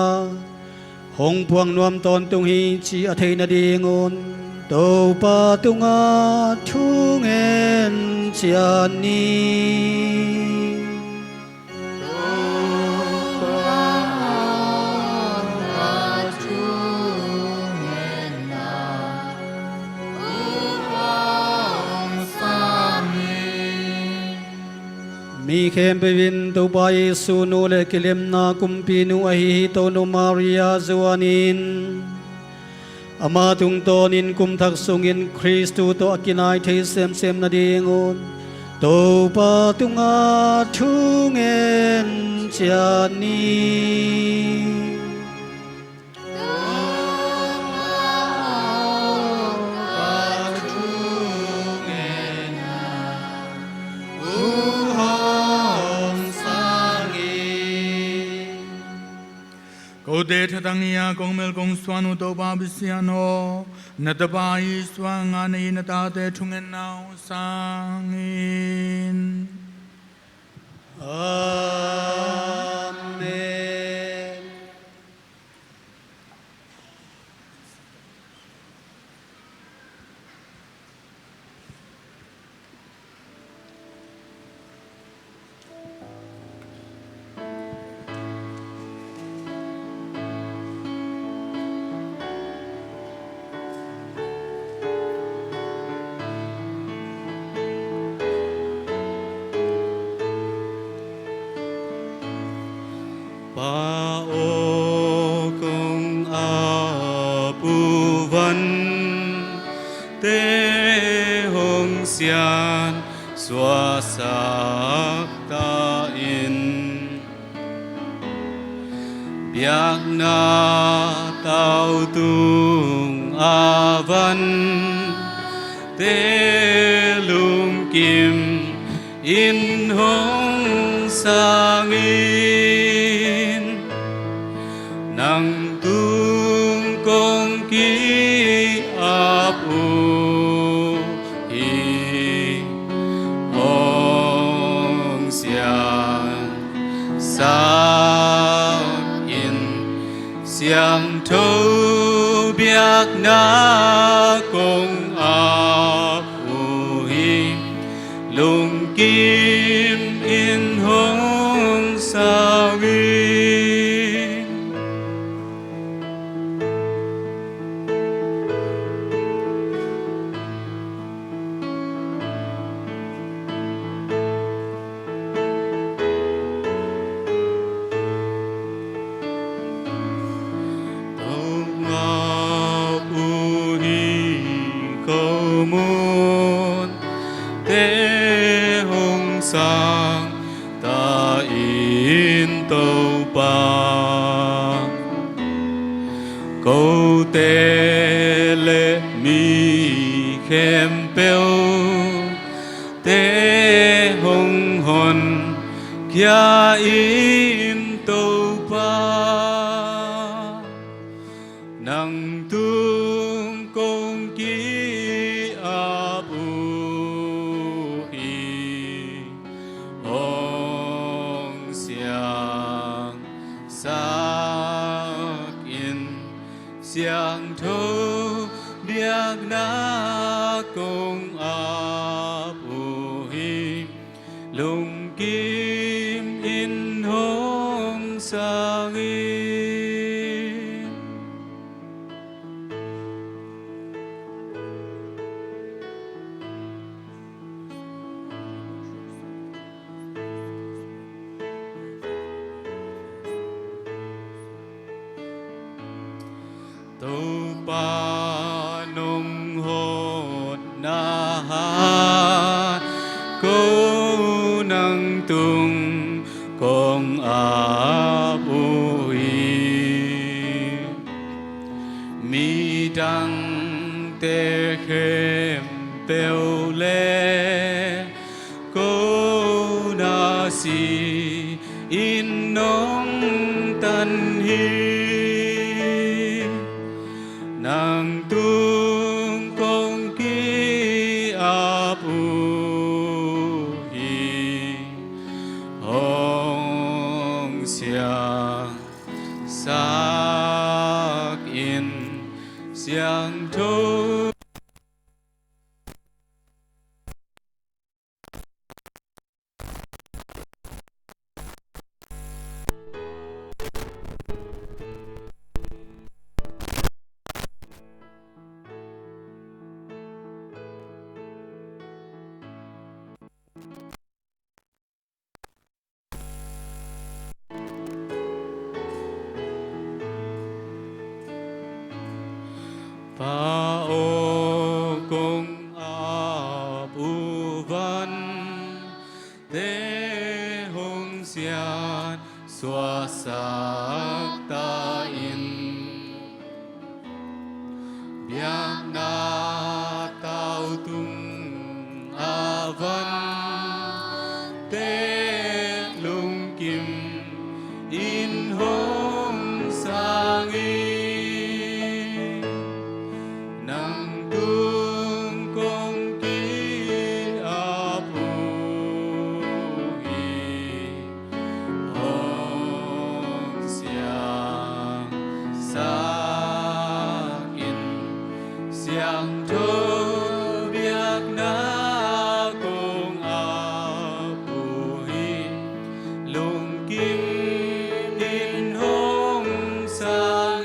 hong puang nuam ton tung hi chi a theina ding on to pa tunga chung en chian ni mi khem pevin to pa Yesu nu le kelem na kumpi nu a hi to no Maria zuanin ama tung tonin kumthak sungin Christu to akinai thei sem sem na ding on to pa tunga chung en chian ni Cô đê thà tăng ia công mel công xoan u tô ba bisiano na ta ba i xoan nga ni na ta te chung en nao sang in. Amen. Ba ô công a bu văn tế hồng xian xóa sắc ta in biak na tao tung a văn tế lung kim in hồng sang in nang tung công ký áp u hi hong xiang sa in xiang thâu biak na công áp u hi lung kim in hong sa in sang ta in tâu ba câu tê lệ mi khem beo tê hồng hồn kia in tâu ba nang tung công ký áp u hi hong xiang sắc siang thu biak na cùng áp hi lung kim in hong sang tu pa nung hốt na ha cô nang tung con áp mi đăng tê khem bèo lê cô na si in nong tan hi nàng tung con ki áp hi hong xiang sắc in xiang thu pa ô cung áp văn tế hong xian xóa sắc ta in biak na tao tung a văn tế lung kim in hong sang nàng tung con ki áp hi hong xiang sắc in xiang thu biak na cùng áp hi lung kim in hong sang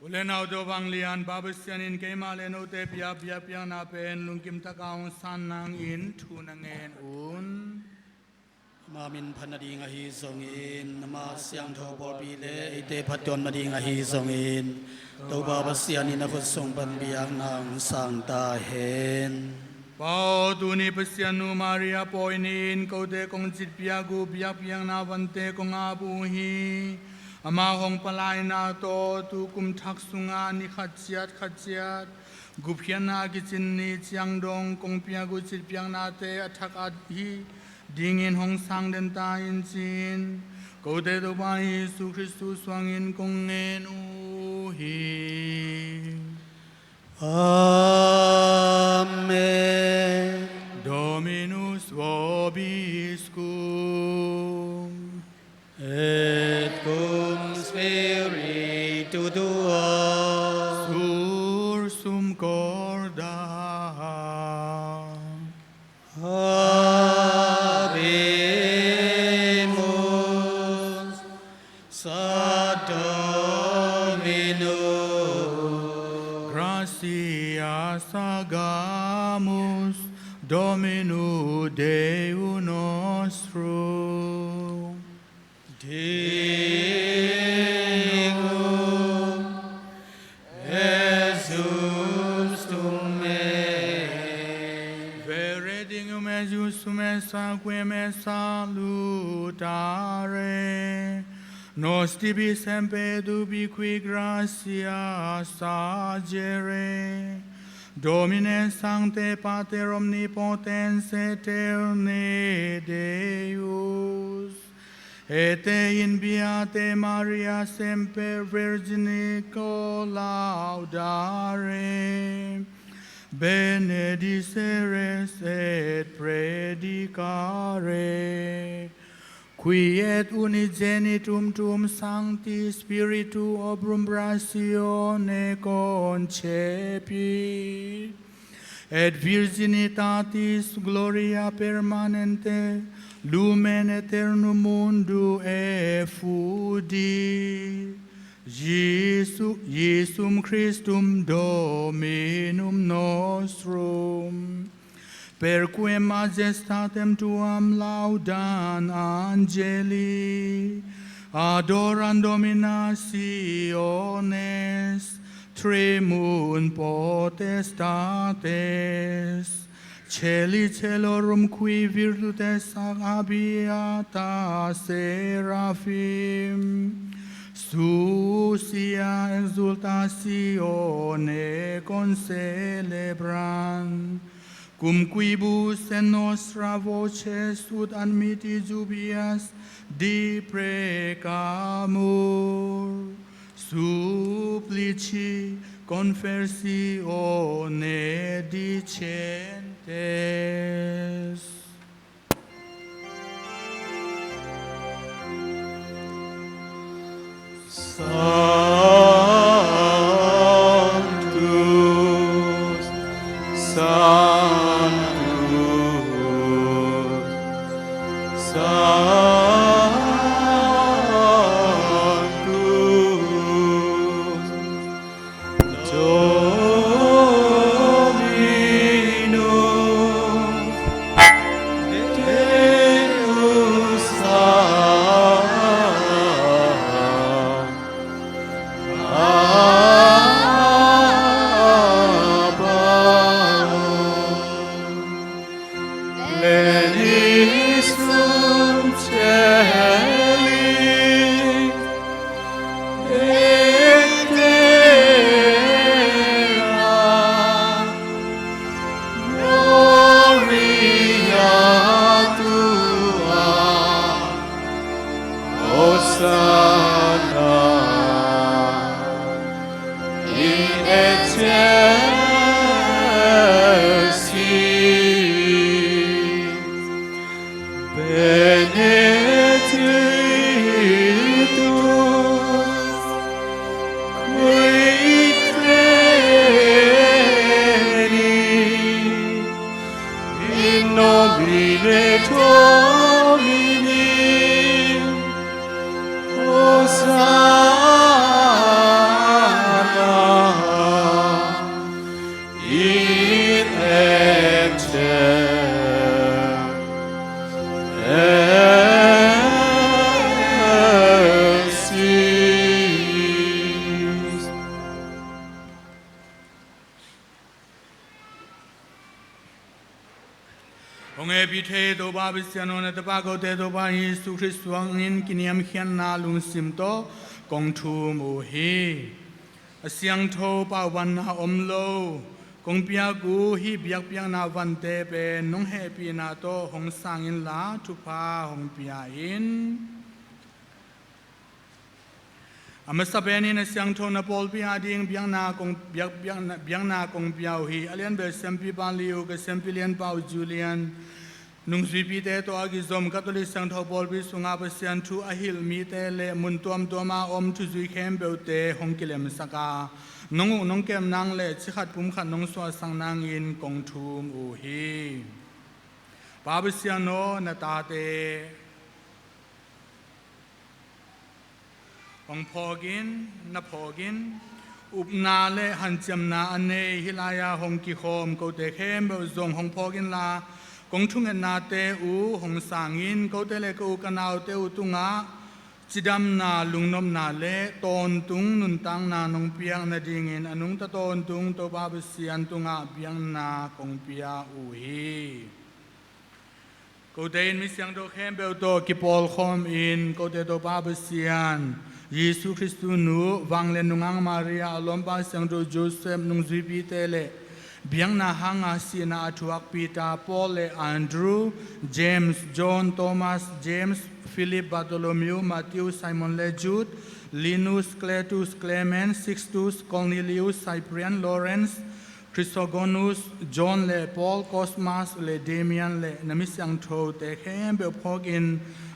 Ule nau do bang lian babasian in kema le no te pia pia pia na pen lung kim takaung san nang in thu nang en un. ma min phan adi nga hi zong in nama siang tho por bi le ite phaton ma di nga hi zong in to ba ba sian in avut song ban biang nang sang ta hen Pao tu ni pasian nu Maria poinin kau te kong chit pia gu pia piang na vante kong abu hi. Ama hong palai na to tu kumthak sunga ni khachiat gupian na kichin ni chiang dong kong pia gu chit piang na te athak ad hi dingin hong sang den ta in chin ko te do ba Yesu Christu swang in kong en u hi. Amen. Dominus vobiscum. Et cum spiritu tuo Sursum corda. Habemus Sat Domino. Gratias agamus Domino Deo nostrum. Deum Jesus tume. Veredingum Ejusum esaquem salutare. Nos tibi semper dubiqui gratia sagere. Domine sancte Pater omnipotens eterne Deus. Et in beate Maria semper virginico laudare. Benediceres et predicare. Qui et unigenitum tuum sancti spiritu obrumbatione concepit, et virginitatis gloria permanente, lumen aeternum mundo effudi, Iesum Christum Dominum nostrum, perque majestatem tuam laudan angeli, adoran dominationes, tremunt potestates, celi celorum qui virtutes habiata seraphim, sucia exultatione concelebrant, cum quibus en nostra voces ut admiti jubias deprecamur, supplici conversione dicentes. Sanctus, Sanctus, Sanctus, Dominum Deus Sianone te pago te do ba Yesu Christu ang in kiniam hian na lung sim to kong thu mu hi asyang tho pa wan na om lo kong pia gu hi biakpiak na van te pe nong happy na to hong sang in la tu pa hong pia in amasaben in asyang tho na pol pia ding biang na kong biang na kong piao hi alian be sempi pa liu ke sempilian pau Julian nung swipi te to agi zom Catholic sang tho bol bi sunga pasian thu ahil mi te le mun tuam tuama om thu zui khem beute hong kilem saka nong kem nang le chikhat pum khat nong so sang nang in kong thum u hi pa pasian no na ta te ong phogin na phogin upna le hancham na ane hilaya hong ki khom ko te khem be zong hong phogin la kong thung na te u hong sangin ko te le ko kanao te u tunga chidam na lungnom na le ton tung nun tang na nong piang na dingin anung ta ton tung to ba sian tunga piang na kong pia u hi ko te in mi siang do khem be to ki pol khom in ko te to ba sian Yesu Christu nu wang le nungang Maria alom ba siang do Joseph nung zipi te le biang na hanga sina atuak Peter, Paul, Andrew, James, John, Thomas, James, Philip, Bartholomew, Matthew, Simon, Jude, Linus, Cletus, Clement, Sixtus, Cornelius, Cyprian, Lawrence, คริสโตโกนุสจอห์นเลปอลคอสมาสเลเดเมียนเลนมิสังโทเตเข้มเบลพอกิน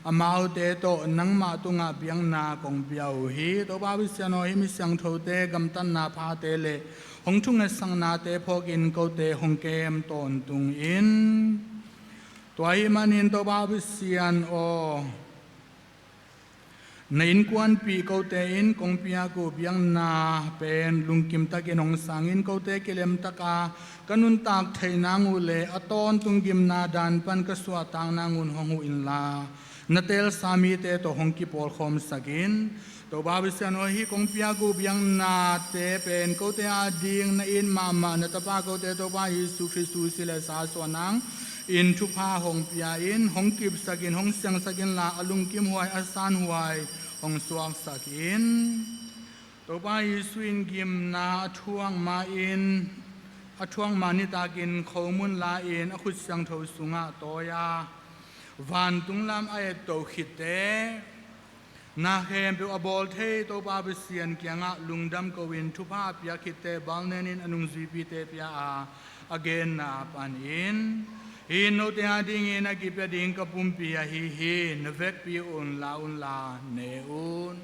อามาเตโตนังมาตุงาเบียงนากงเบียวฮีตัวบาบิสยานอฮิมิสังโทเตกัมตันนาพาเตเลหงทุงเอสังนาเตพอกินเขาเตหงเกมตอนตุงอินตัวอิมานินตัวบาบิสยานโอในอินกวนปีเขาเตอินกงปียกูเบียงนาเป็นลุงกิมตะกินองสังอินเขาเตกิเลมตะกากันุนตากไทยนางอุเลอตอนตุงกิมนาดันปันกสวตางนางุนหงหุอินลานาเตลสามีเตโตหงกิปอลคอมสกินตัวบาบิสยานอฮิกงปียกูเบียงนาเตเป็นเขาเตอาดิงในอินมามานาตปาเขาเตตัวบายิสุคริสตุสิเลสาสวนังอินทุพาหงปียอินหงกิบสกินหงเสียงสกินลาอลุงกิมหวยอาสานหวยหงสวงสกินตัวบายิสุอินกิมนาท่วงมาอินท่วงมานิตากินข้อมุนลาอินอคุดเสียงเทวสุงะโตยาวันตุงลำไอโตขิดเตนาเฮมเปอบอลเทโตบาบิเซียนเกียงะลุงดำกวินทุพาพยาขิดเตบาลเนนินอนุจีปีเตพยาอาเกนนาปันอินฮินโนเตอาดิงอินอากิเปดิงกับปุ่มปียฮีนเวกปีอุนลาเนอุน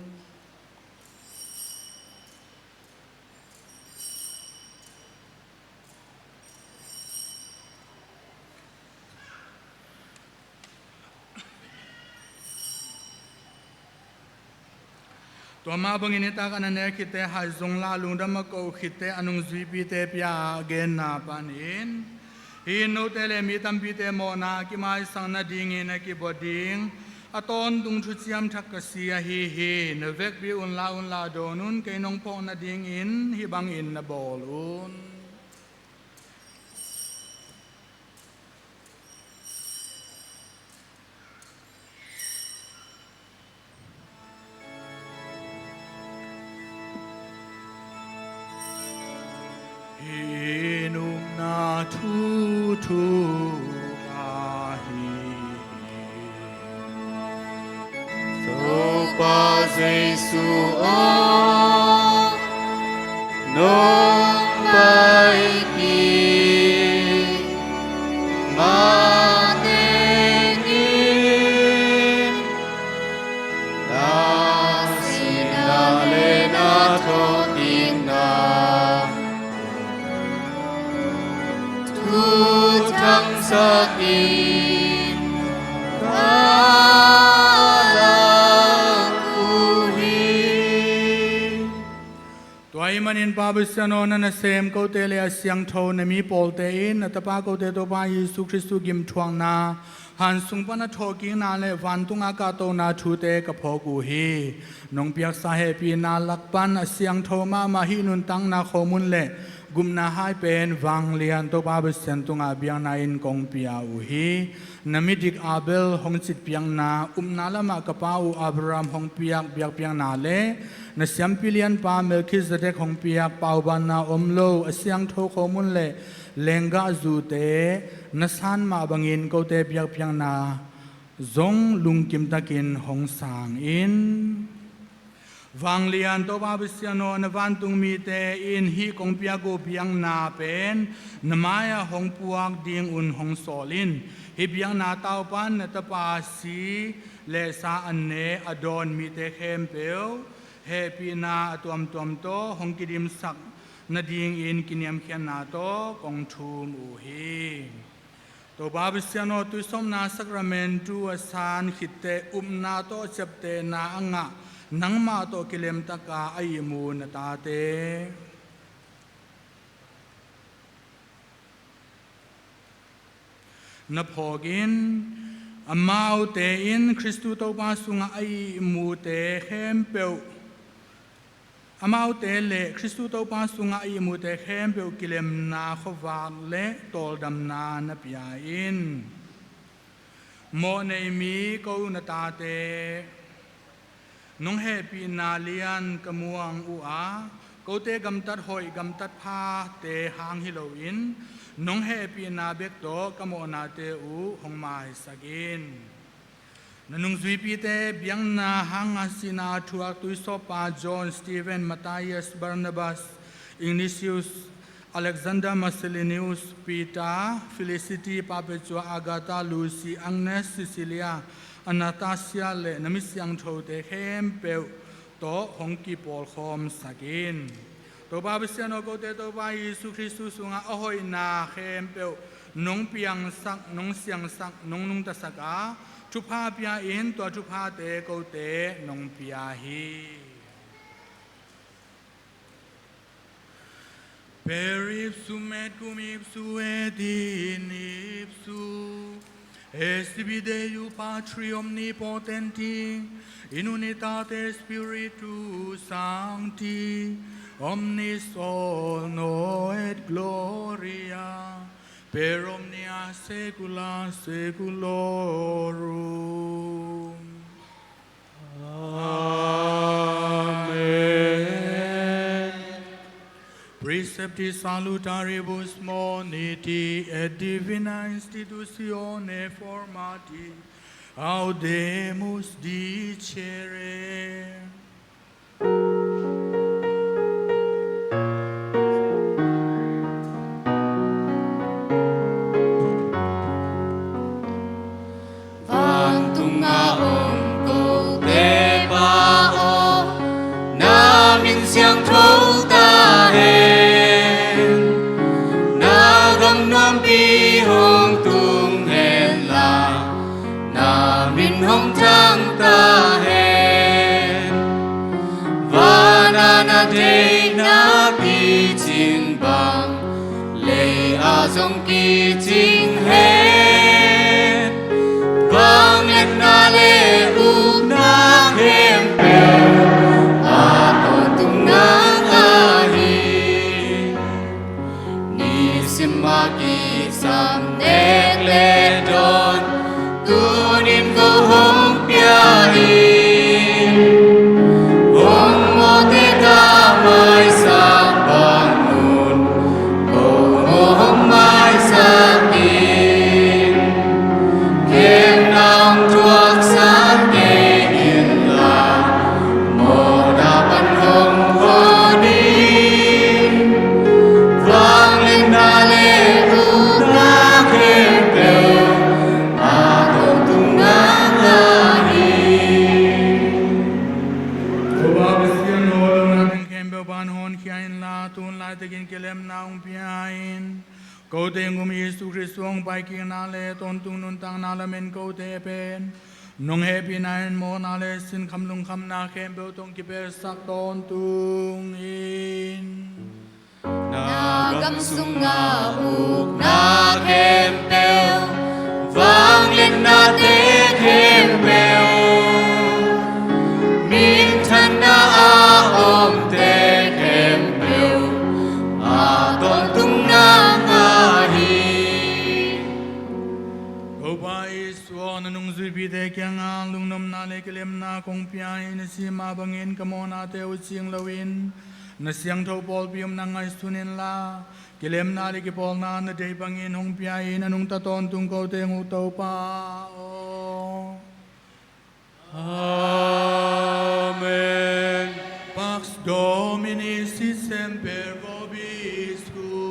ตัวมาบังอินิตากันเนคิเตหายจงลาลุงดำมะโกคิเตอนุงจีปีเตปยาเกนนาปันอินฮินโนเตเลมีตัมปีเตโมนากิมาสังนาดิงอินกิบดิงอตอนตุงชุดยามทักกษีฮีนเวกบิอุนลาโดนุนเกนงพงนาดิงอินฮิบังอินนบอลุนนุมนาทูอาฮีโซปาเจสุโอโนไปปีมาเตนิดาสินาเลนาโทกินาทั้งสักินกาลาคูฮีตัวอิมันอินปาบิสยานอนันเซมเขาเตเลเสียงโทนมีปอลเตอินตปาเขาเตตัวปายิสุคริสตุกิมทวงนาหันสุงปนโทกิงนาเลวันตุงอากาโตนาทูเตกับพอกูฮีนงเปียกสาเหปีนาลักปันเสียงโทมาฮินุนตังนาโคมุนเลกุมนาให้เป็นวังเลียนตัวบาบิเซนตุงอาเบียงนาอินกงเปียอุฮีนามิดิกอาเบลหงสิทเปียงนานาละมากระเป๋าอับรามหงเปียกเปียงนาเลนเสียมพิเลียนปาเมลคิสเดกหงเปียกเป่าบานาอมโลเสียงโทโคมุนเลเลงกาจูเตนสันมาบังอินโกเตเปียงนาจงลุงกิมตะกินหงสางอินวังเลียนตัวบาบิสยานนวันตุงมีเตอินฮีกงเปียกูเปียงนาเป็นนมายาหงปวกดิงอุนหงโซลินฮิเปียงนาเต้าปันนตปาสีเลสาอันเนอดอนมีเตเข้มเปลเฮปีนาตัวมโตหงกิดิมสักนดิงอินกินยมเขียนนาโตกงทูมอูฮีตัวบาบิสยานตุสมนาสักราเมนตูอสานขิเตนาโตเจ็บเตนาอังะนังมาโตกิเลมตะกาไอมูนตาเตนพอกินอมาเตอินคริสตุโตปาสุงไอมูเตเขมเปวอมาเตเลคริสตุโตปาสุงไอมูเตเขมเปวกิเลมนาขวากเลตอลดำนานปยาอินโมเนมีกูนตาเตน้องเฮปีนาเลียนกมัวงอุอาเขาเตกำตัดหอยกำตัดผ้าเตหางฮิโลวินน้องเฮปีนาเบกโตกมอนาเตอูหงมาสกินนุงซุยปีเตเบียงนาหางอาสินาทัวตุยโซปาจอห์นสตีเวนมาตายสบาร์นาบัสอิงนิซิอุส Alexander Marcellinus, Peter, Felicity, Perpetua, Agatha, Lucy, Agnes, Cecilia, Anastasia, Le, Namisyang Chote, Hem, Peu, To, Hongki, Paul, Hom, Sakin. To Babisiano go to by Yesu Christus, Ahoy na, Hem, Peu, Nong Piang Sak, Nong Siang Sak, Nong Nung Tasaka, Chupa Pia in, to Chupa te, go te, Nong Pia he. Per ipsum et cum ipsu et in ipsu, est tibi Deo Patri omnipotenti, in unitate Spiritus Sancti, omnis honor et gloria, per omnia saecula saeculorum. Amen. Preceptis salutaribus moniti et divina institutione formati, audemus dicere. Day na bi jing bang lei a zong ki jing he bang let na le u na hem pe a to tung na la hi ni sim ma ki sam nek le don tu nin go hong pia hi mai sang bangun, oh mai sang in, kem nang tuak sang ke in la, moda ban hong honi, vang lên na le u na kem bel, a kong tung na la hi. Ban hon kiain la tun la tegin kelem na piain ko te ngum Yesu Christong pai ki na le ton tung nun tang na la men ko te pen nong he pi na en mo na le sin kham lung kham na khem be tong ki per sak ton tung in na gam sung na uk na khem pel vang lên na te khem pel min than na a om te nung zubi de kyang ang lung nom na le kelem na kong piai na si ma bangin kamo na te u sing lawin na siang tho pol pium na ngai sunin la kelem na le ki pol na na de bangin hong piai na nung ta ton tung ko te ngu to pa o Amen. Pax Domini si semper vobiscum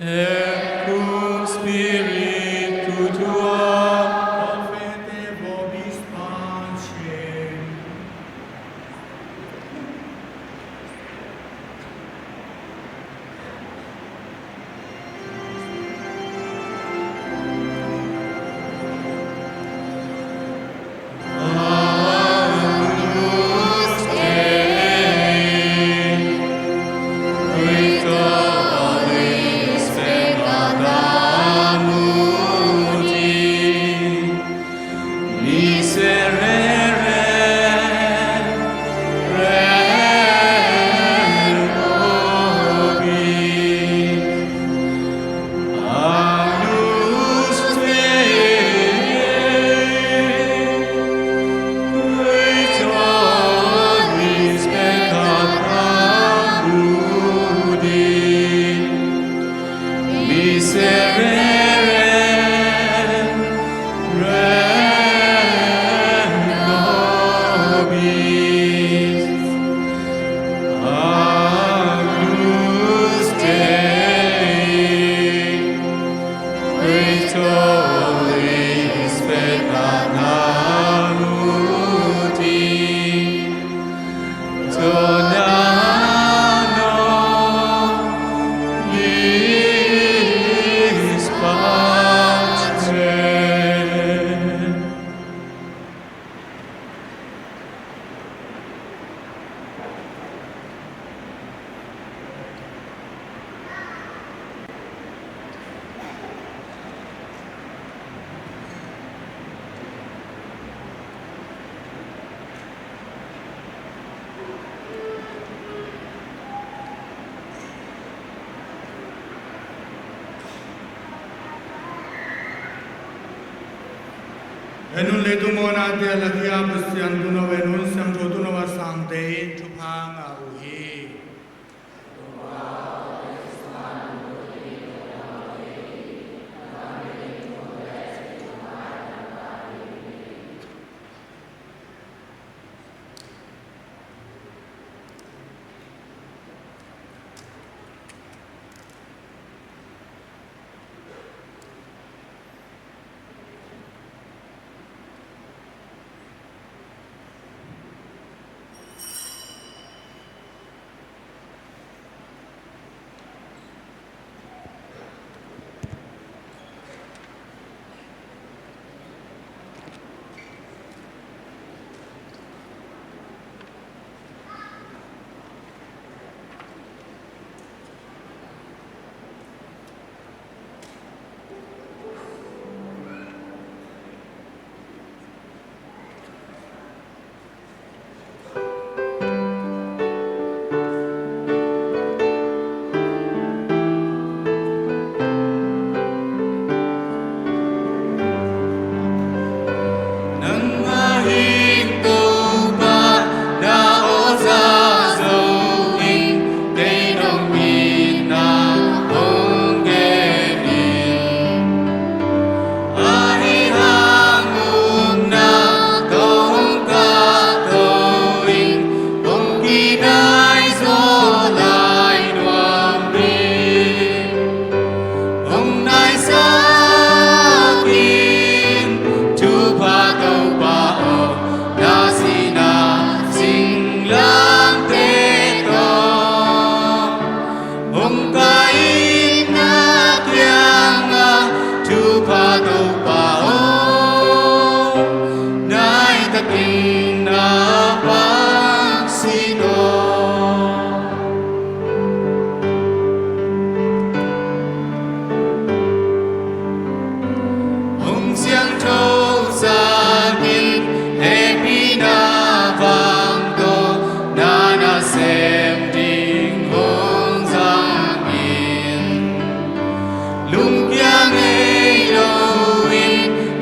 et cum spiritu tuo confete vobis pacem. Victor, Holy Spirit. Venun le tu mona te alakia pasian tu no venun sam tu no wasang te tu panga uhi.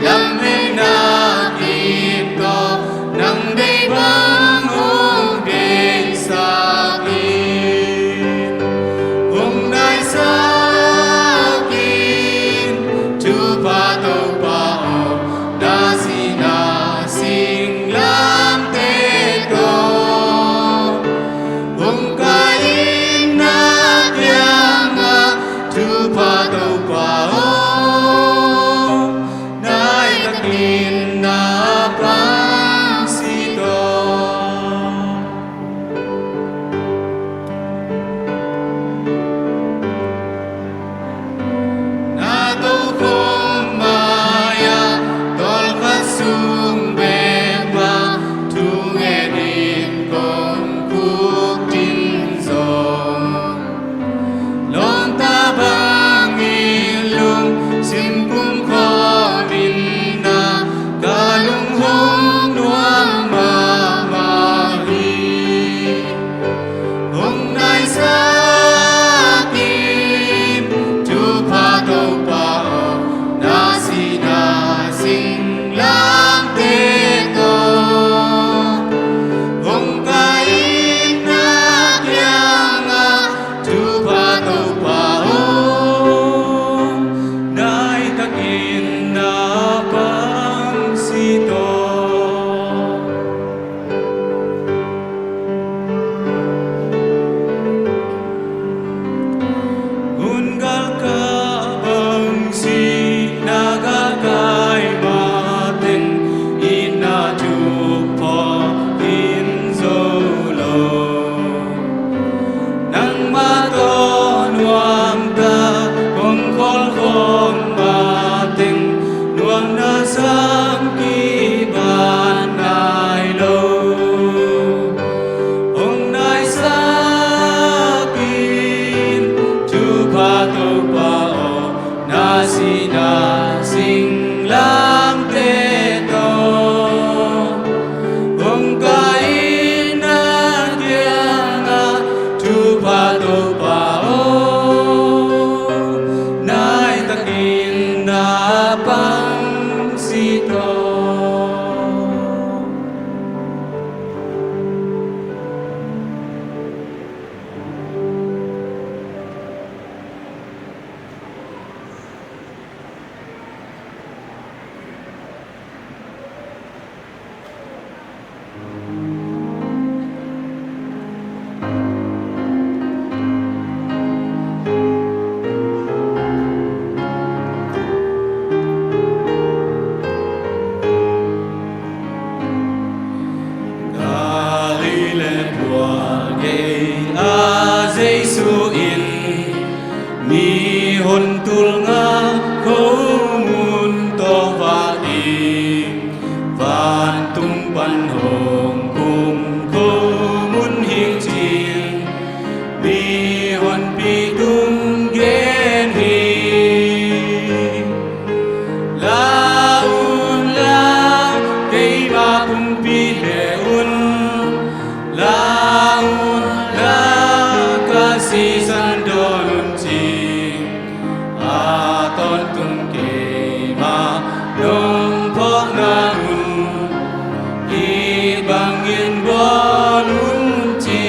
Lam hen na kip to nang day bang bùa gây a Giêsu in mi hồn tul nga khâu mun to va đi van tung ban hồng cùng khâu mun hiên chiên mi hồn bi tung gen hi la un la cây ba tung pi he un la un la ca si san don chi a ton tung ke ma dong phong na un i bang yên bo lun chi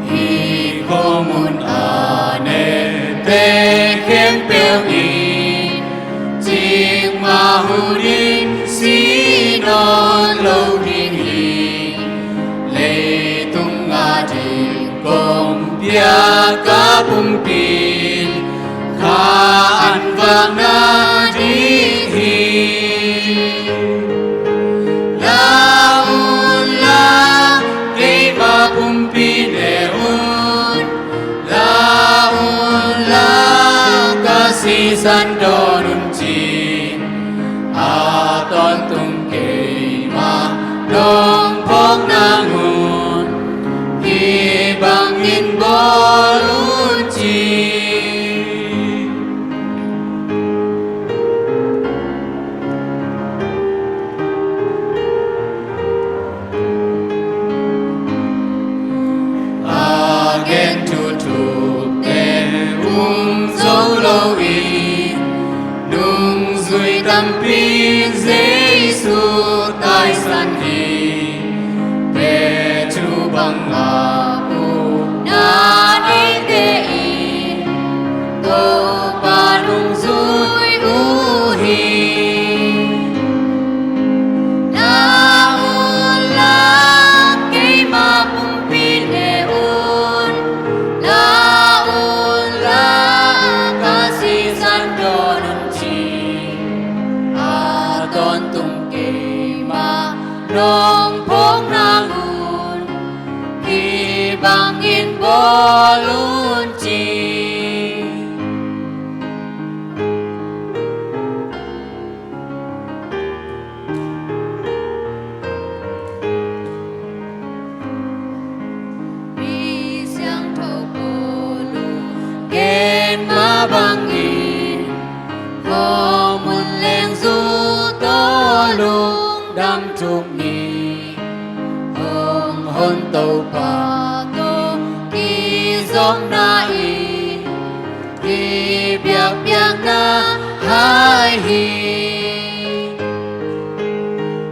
hi ko mun a ne te kem pel in ching ma hu din si non lâu din hi lê tung nga din kom pia ka pum pin kha an vang na din hi la un la ke ma pum pin e un la un la ka si san don un chi a ton tung ke ma dong phong na ngun hi bang in bo lun chi again to te dấu lâu in nung duy tâm pin Giêsu tai san hi về chu bằng ngà u na đi te in tô pa nung duy u hi la un la cây ma pum pin e un la un la ca si san don un chi a don tung ke ma dong phong na ngun hi bang in bo lun chi mi xiang thâu bồ lu gen ma bang in ko mun leng du to lung đam chụp ni hồng hôn tàu pa to ki zong na in ki biakpiak na hai hi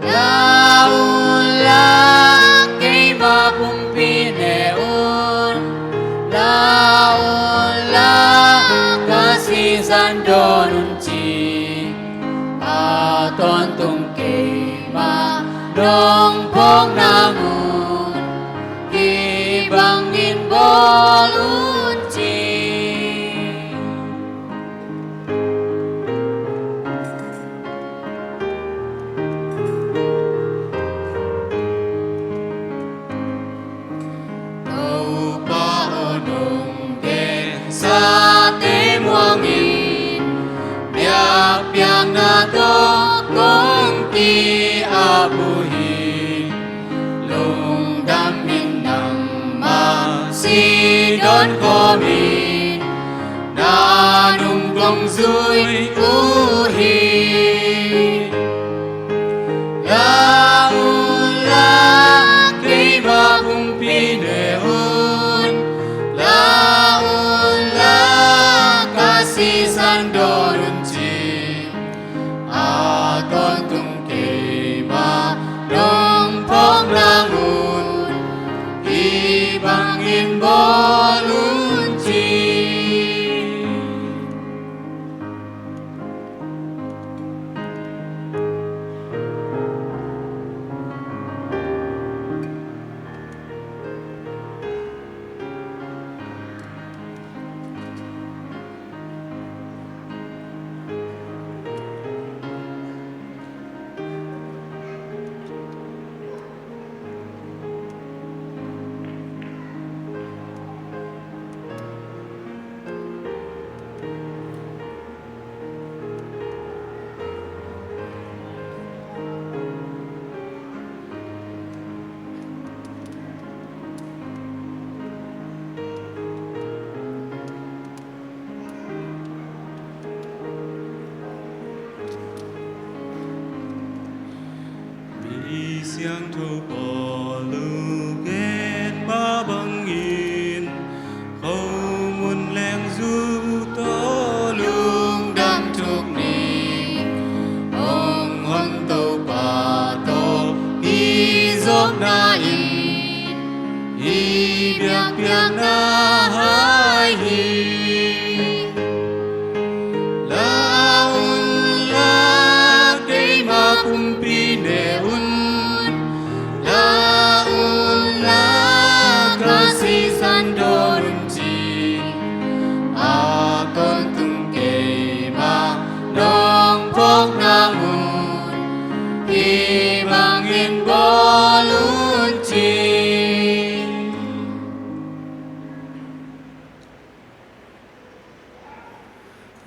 la un la cây ma pum pi ne un la ca si san don un chi a ton tung ke ma dong phong na ngun hi bang in bo lun chi tàu pa nung ke sa te muang in biakpiak na to kong ti a bu hi lung đam min nang ma si don ko min na nung gong zui u hi la un la cây ba bung pi ne un la ca si san don un chi a ton tung ke ma dong phong na ngun hi bang in bo lun chi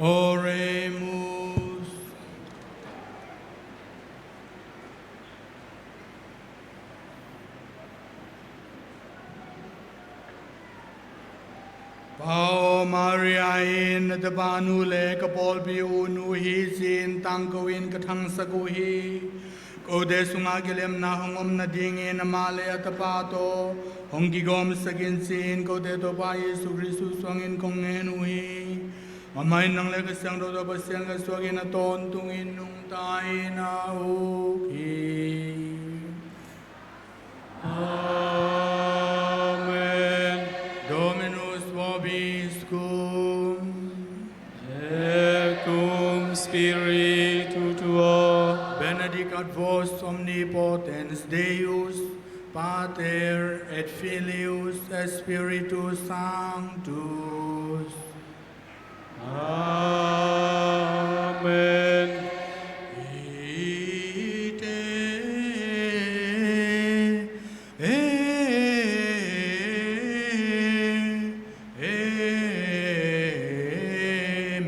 Oremus. Pao Maria in the Banu le kapol biu nu hi sin tang ko in kathang sagu hi ko de sunga gelem na hongom na ding in male atapato hongi gom sagin sin ko de to pa Yesu Kristu swang in kong en hi amai nang le ka sang do ba sang ka swag in ton tung in nung tai na u hi Amen. Dominus vobiscum. Et cum spiritu tuo. Benedicat vos omnipotens Deus, Pater et Filius et Spiritus Sanctus. Amen.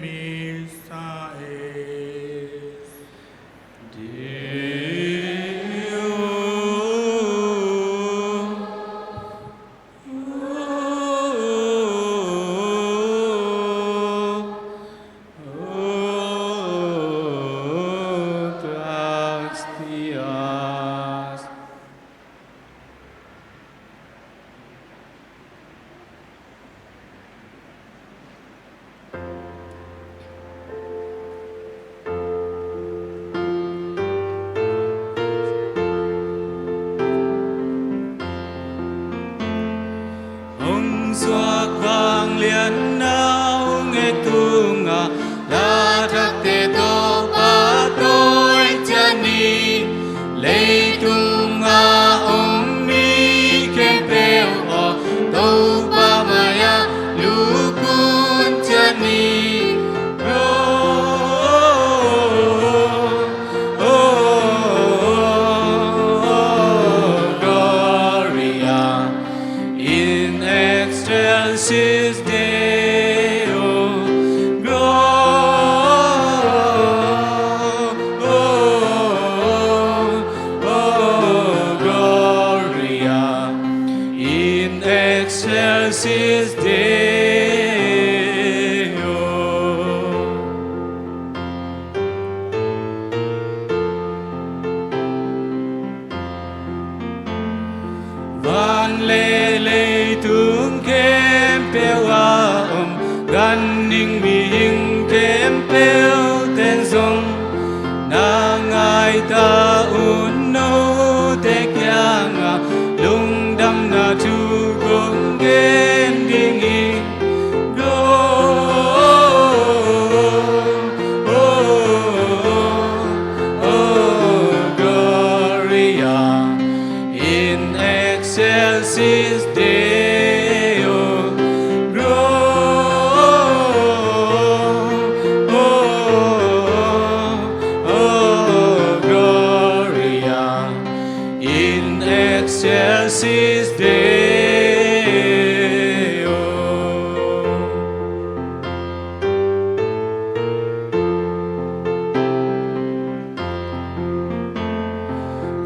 Missa es. Ông xóa quang liên nao nghe tung à la thắc tê tô ba tôi chân đi lấy tung à ông mi kem bèo ở tô ba maya lu cun chân đi Excelsis Deo, Gloria, in excelsis Deo. Van lê tướng kem bèo gan ninh mi hình kem bèo tên dòng na ngài ta un nô te kia ngà lung đam na tu gong gen ding i Gloria in excelsis Deo, Gloria in excelsis Deo.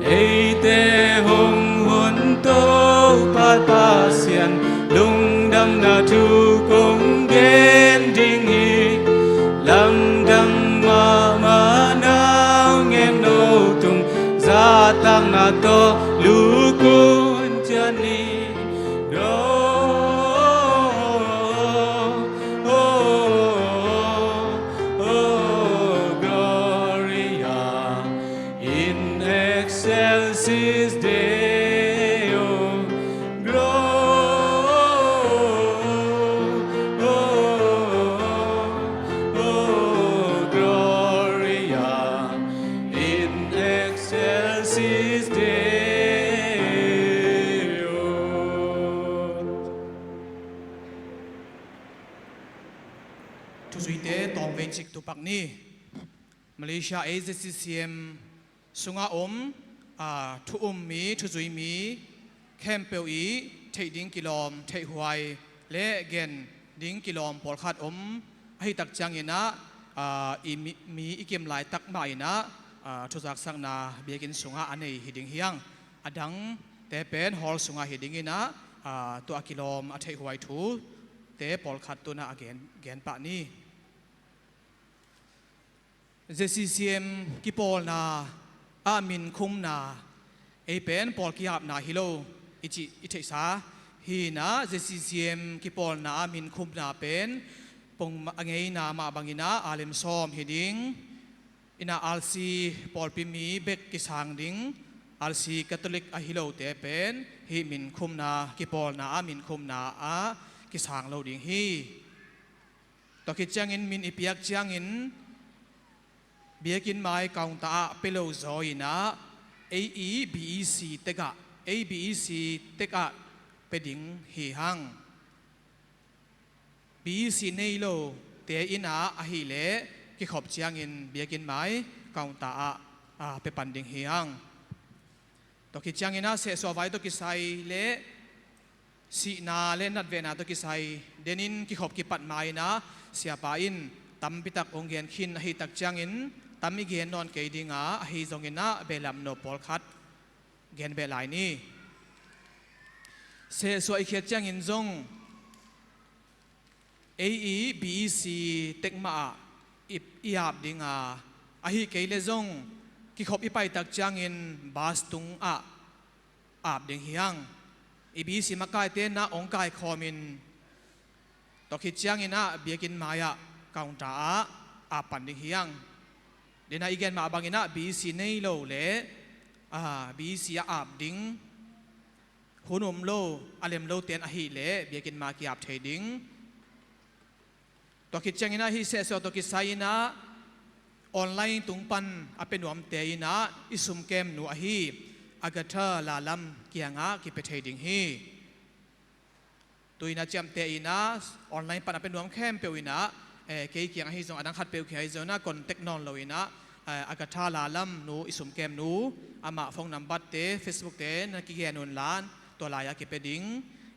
Eite hong huân tô pat pa sian lung đam na tu kong gen ding hi lam dang ma na nghe nô tung za tang na to lu kun chân ni Gloria in excelsis Deo, Gloria in excelsis Deo. Thu duy tế tòng về chích tu bạc ni Malaysia ZCCM sunga thu mi thu duy mi kem peo i thei ding kilom thei huai le gen ding kilom pol khat hi tak chang ina mi ikem lai tak ma ina thuzak sang na biakin sunga anei hiding hiang adang te pen hol sunga hiding ina to akilom athei huai thu te pol khat tu na again gen pa ni ZCCM ki pol na amin khum na e pen pol ki hap na hilo ichi ithei sa hi na ZCCM ki pol na amin khum na pen pong angei na ma bangina alim som hiding ina alsi pol pimi bek ki sang ding alsi catholic a hilo te pen hi min khum na ki pol na amin khum na a ki sang lo ding hi to ki changin min ipiak changin biakin mai kaung ta pelo zoina AEBEC teka ABEC teka peding hi hang BEC nei lo te ina a hi le ki khop changin biakin mai kaung ta pe panding hi hang to ki changina se so vai to ki sai le si na le nat ve na to ki sai denin ki khop ki pat mai na sia pa in tam pitak onggen khin hi tak changin tam mi gen non ke dinga hi zongina belam no pol khat gen be lai ni se so I khiat changin zong AEBEC tekma iap dinga a hi ke le zong ki khop I pai tak changin bas tung ap ding hiang AEBEC makai te na ong kai khomin to khit changina biakin maya kaunta a pan ding hiang dena igen ma bangina BEC nei lo le BEC ap ding hunum lo alem lo ten a hi le biakin ma ki ap thei ding to ki changina hi se so to ki saina online tungpan apenuam te ina isum kem nu a hi agatha lalam kianga ki pe thei ding hi tuina cham te ina online pan apenuam kem pe ina ke kiang hi zong adang khat pe khai zona kon technology lo ina agatha lalam nu isum kem nu ama phone number te Facebook te na ki gen on lan to laya ki pe ding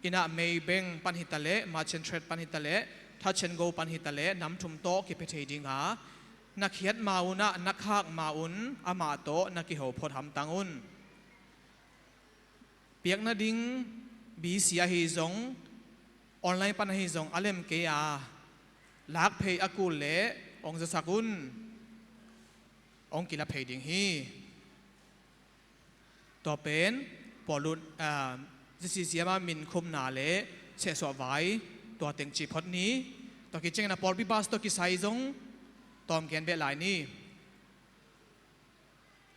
ina Maybank pan hitale merchant trade pan hitale touch and go pan hitale nam thum to ki pe thei ding ha na khiat mauna na khak maun ama to na ki ho phot ham tangun piak na ding BEC hi zong online pan hi zong alem ke lak phei akul le ong za sakun ong kila phei ding hi to pen polut ZCCM min khum na le che so vai to teng chi phot ni to ki cheng na pol bi bas to ki sai zong tom gen be lai ni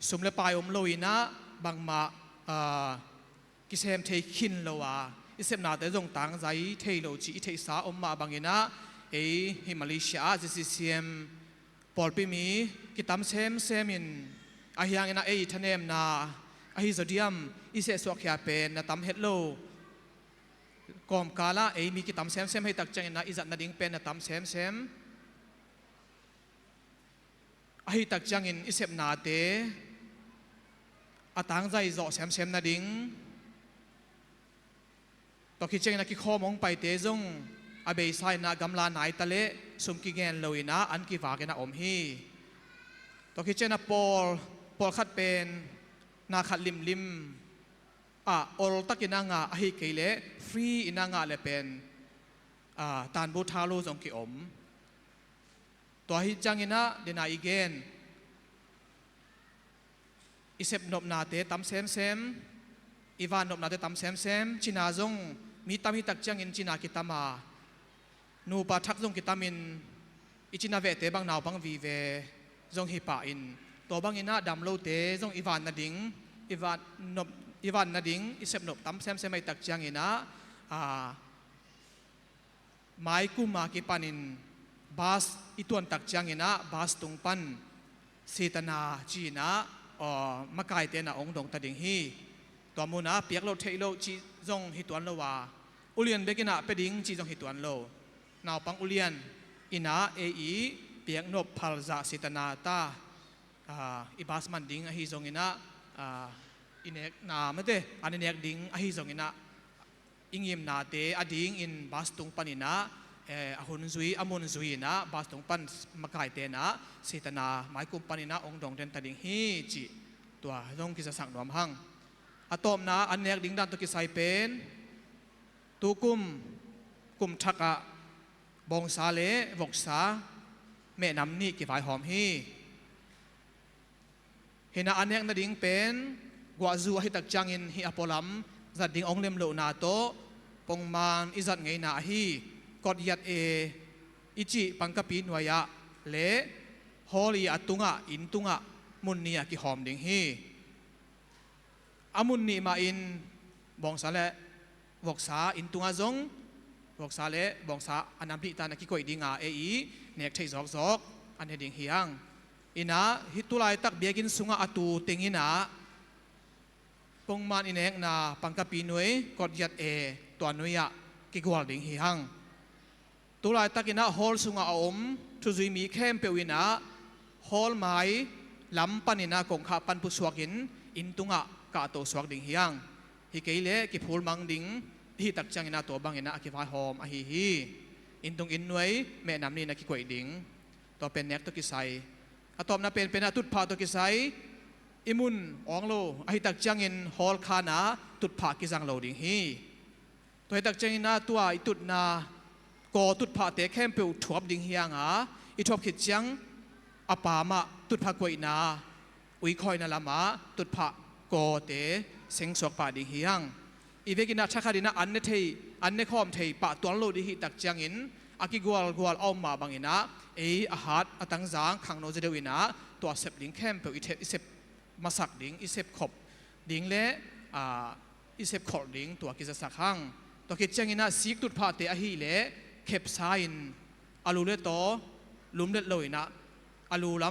sum le pai loina bangma ki sem thei khin lowa isem na te zong tang zai thei lo chi thei sa ma bangina hi Malaysia ZCCM pol pi mi ki tam sem in a hiang ina thanem na a hi zodiam ise so khya pen na tam het lo kom kala mi ki tam sem hei tak chang na izat na ding pen na tam sem a hi tak chang in isep na te atang zai zo sem na ding to ki cheng na ki khomong pai te zong abe sai na gamla nai tale sum ki gen loina an ki wa ke na om hi to ki chena pol khat pen na khat lim ol takina nga a hi ke le free ina nga le pen tan bu tha lo zong ki om to hi changina dena igen isep nop na te tam sem ivan nop na te tam sem china zong mi tam hi tak changin china ki tama nu pa thak zong ki tamin ichina ve te bang naw bang vi ve zong hi pa in to bang ina dam lo te zong ivan na ding isep nop tam sem ai tak changina mai ku ma ki panin bas ituan tak changina bas tung pan sitana china makai te na ong dong ta ding hi to muna piak lo thei lo chi zong hi tuan lo wa ulian bekina pe ding chi zong hi tuan lo naw pang ulian ina piak nop phal za sitana ta ibas man ding a hi zong ina inek na mate aninek ding a hi zong ina ingim na te ading in bas tung panina หุ่นซุยอมุนซุยนะบาสตงปันมาไก่เตนะสิตนาไม้กุมปันนะองดงเดนตะดิงฮีจิตัวลงกิจสังนวมหังอะตอมนะอันเนกดิงดันตุกิไซเป็นตูกุมทักะบองซาเลวกษาแม่นำนี่กี่ฝ่ายหอมฮีเห็นอันเนกนาดิงเป็นกว่าจูให้ตักจังอินฮีอโปลัมจัดดิงองเลมโลนาโตปงมานอิจัดไงนาฮีกอดยัดอิจิปังกะปีนวายะเลฮอลีอัตุงะอินตุงะมุนเนียกี่หอมดิงฮีอามุนนีมาอินบองซาเลวกษาอินตุงะจงวกษาเลบองซาอันนั้นพิตานักกิโกยดิงาเนกเทยซอกอันเฮดิงฮียังอินะฮิตุไลตักเบียกินสุงะอตูติงินะปงมันอินเอกนาปังกะปีนวยกอดยัดตัวนุยะกิกวาลดิงฮียังตุไลตักอินะฮอลสุงะอมทุจุยมีเข้มเปวินะฮอลไม้ลำปันินะกงขาปันปุสวกินอินตุงะกะโตสวกดิงฮียังฮิเกเลกิพูลมังดิงที่ตักจังอินะตัวบังอินะอคิฟายหอมอหิฮีอินตุงอินนวยแม่นำนี่นักกิโกยดิงตัวเป็นเนกตัวกิไซอะตอมนะเป็นอาตุดผาตัวกิไซอิมุนองโลอหิตักจังอินฮอลคานาตุดผากิจังโลดิงฮีตัวตักจังอินะตัวอิตุดนาก่อตุดผาเตะเข้มเปียวทวบดิงฮียังอิทวบขิดจังอปามะตุดผากวยนาอุยคอยนาลามาตุดผาก่อเตะเซ็งสวกป่าดิงฮียังอีเวกินาชักดินะอันเนข้อมเทยปะตัวโลดิฮิตักจังอินอากิกวลเอามาบังอินะอาหารตังจางขังโนเจเดวินะตัวเสพดิงเข้มเปียวอิเสพมาสักดิงอิเสพขบดิงเละอิเสพขอดิงตัวกิจสักขังตัวกิจจังอินะสิกตุดผาเตะฮีเละเข็บซาอินอาลูเลโตลุมเล็ดเลยนะอาลูล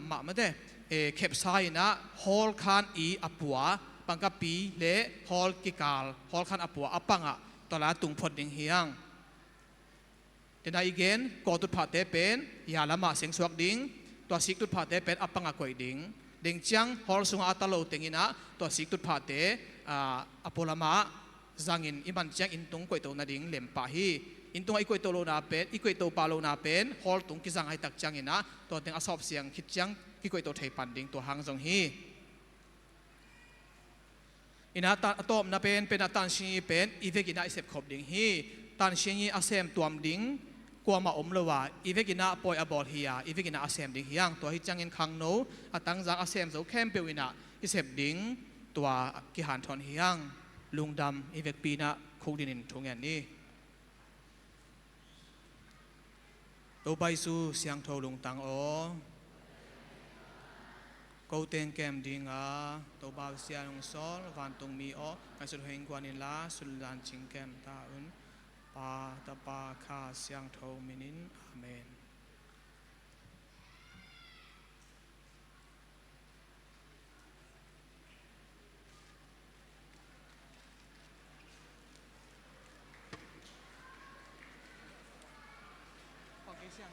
ำมาไม่ได้เข็บซาอินะฮอลคานอปัวปังกะปีเละฮอลกิกาลฮอลคานอปัวอปังตลาดตุงพดดิงเฮียงแต่ในอีกเกณฑ์ก่อตุดผาเตเป็นยาละมาเสียงสวกดิงตัวสิกตุดผาเตเป็นอปังกวยดิงเด้งจังฮอลสุงอาตโลเตงินะตัวสิกตุดผาเตอโปลามาจังอินอิมันจังอินตุงกวยโตนาดิงเล็มปะฮีอินตุงไอกวยโตโลนาเป็นอีกวยโตปาโลนาเป็นฮอลตุงกิจังให้ตักจังอินะตัวเต็งอสอบเสียงคิดจังกิกวยโตเทปันดิงตัวหังจงฮีอินาตาอตอมนาเป็นอาตันชีเป็นอีเวกินาอิเซปขบดิงฮีตันชีอาเซมตัวมดิงกว่ามาอมเลวะอีเวกินาปอยอบอลเฮียอีเวกินาอาเซมดิงฮียังตัวฮิจังอินคังโนอตังจังอาเซมโซเข้มเปวินะอิเซปดิงตัวกิหันทอนฮียังลุงดำอีเวกปีนะคุกดินินทุงเงินนี้ตัวใบสูเสียงโทลุงตังโอกูเต็งแกมดิงตัวบ่าวเสียงซอลวันตรงมีการสุดเฮงกว่านิลาสุดลานจิงแกมตาอุนปาตาปาคาเสียงโทมินินอาเมนขอเสียง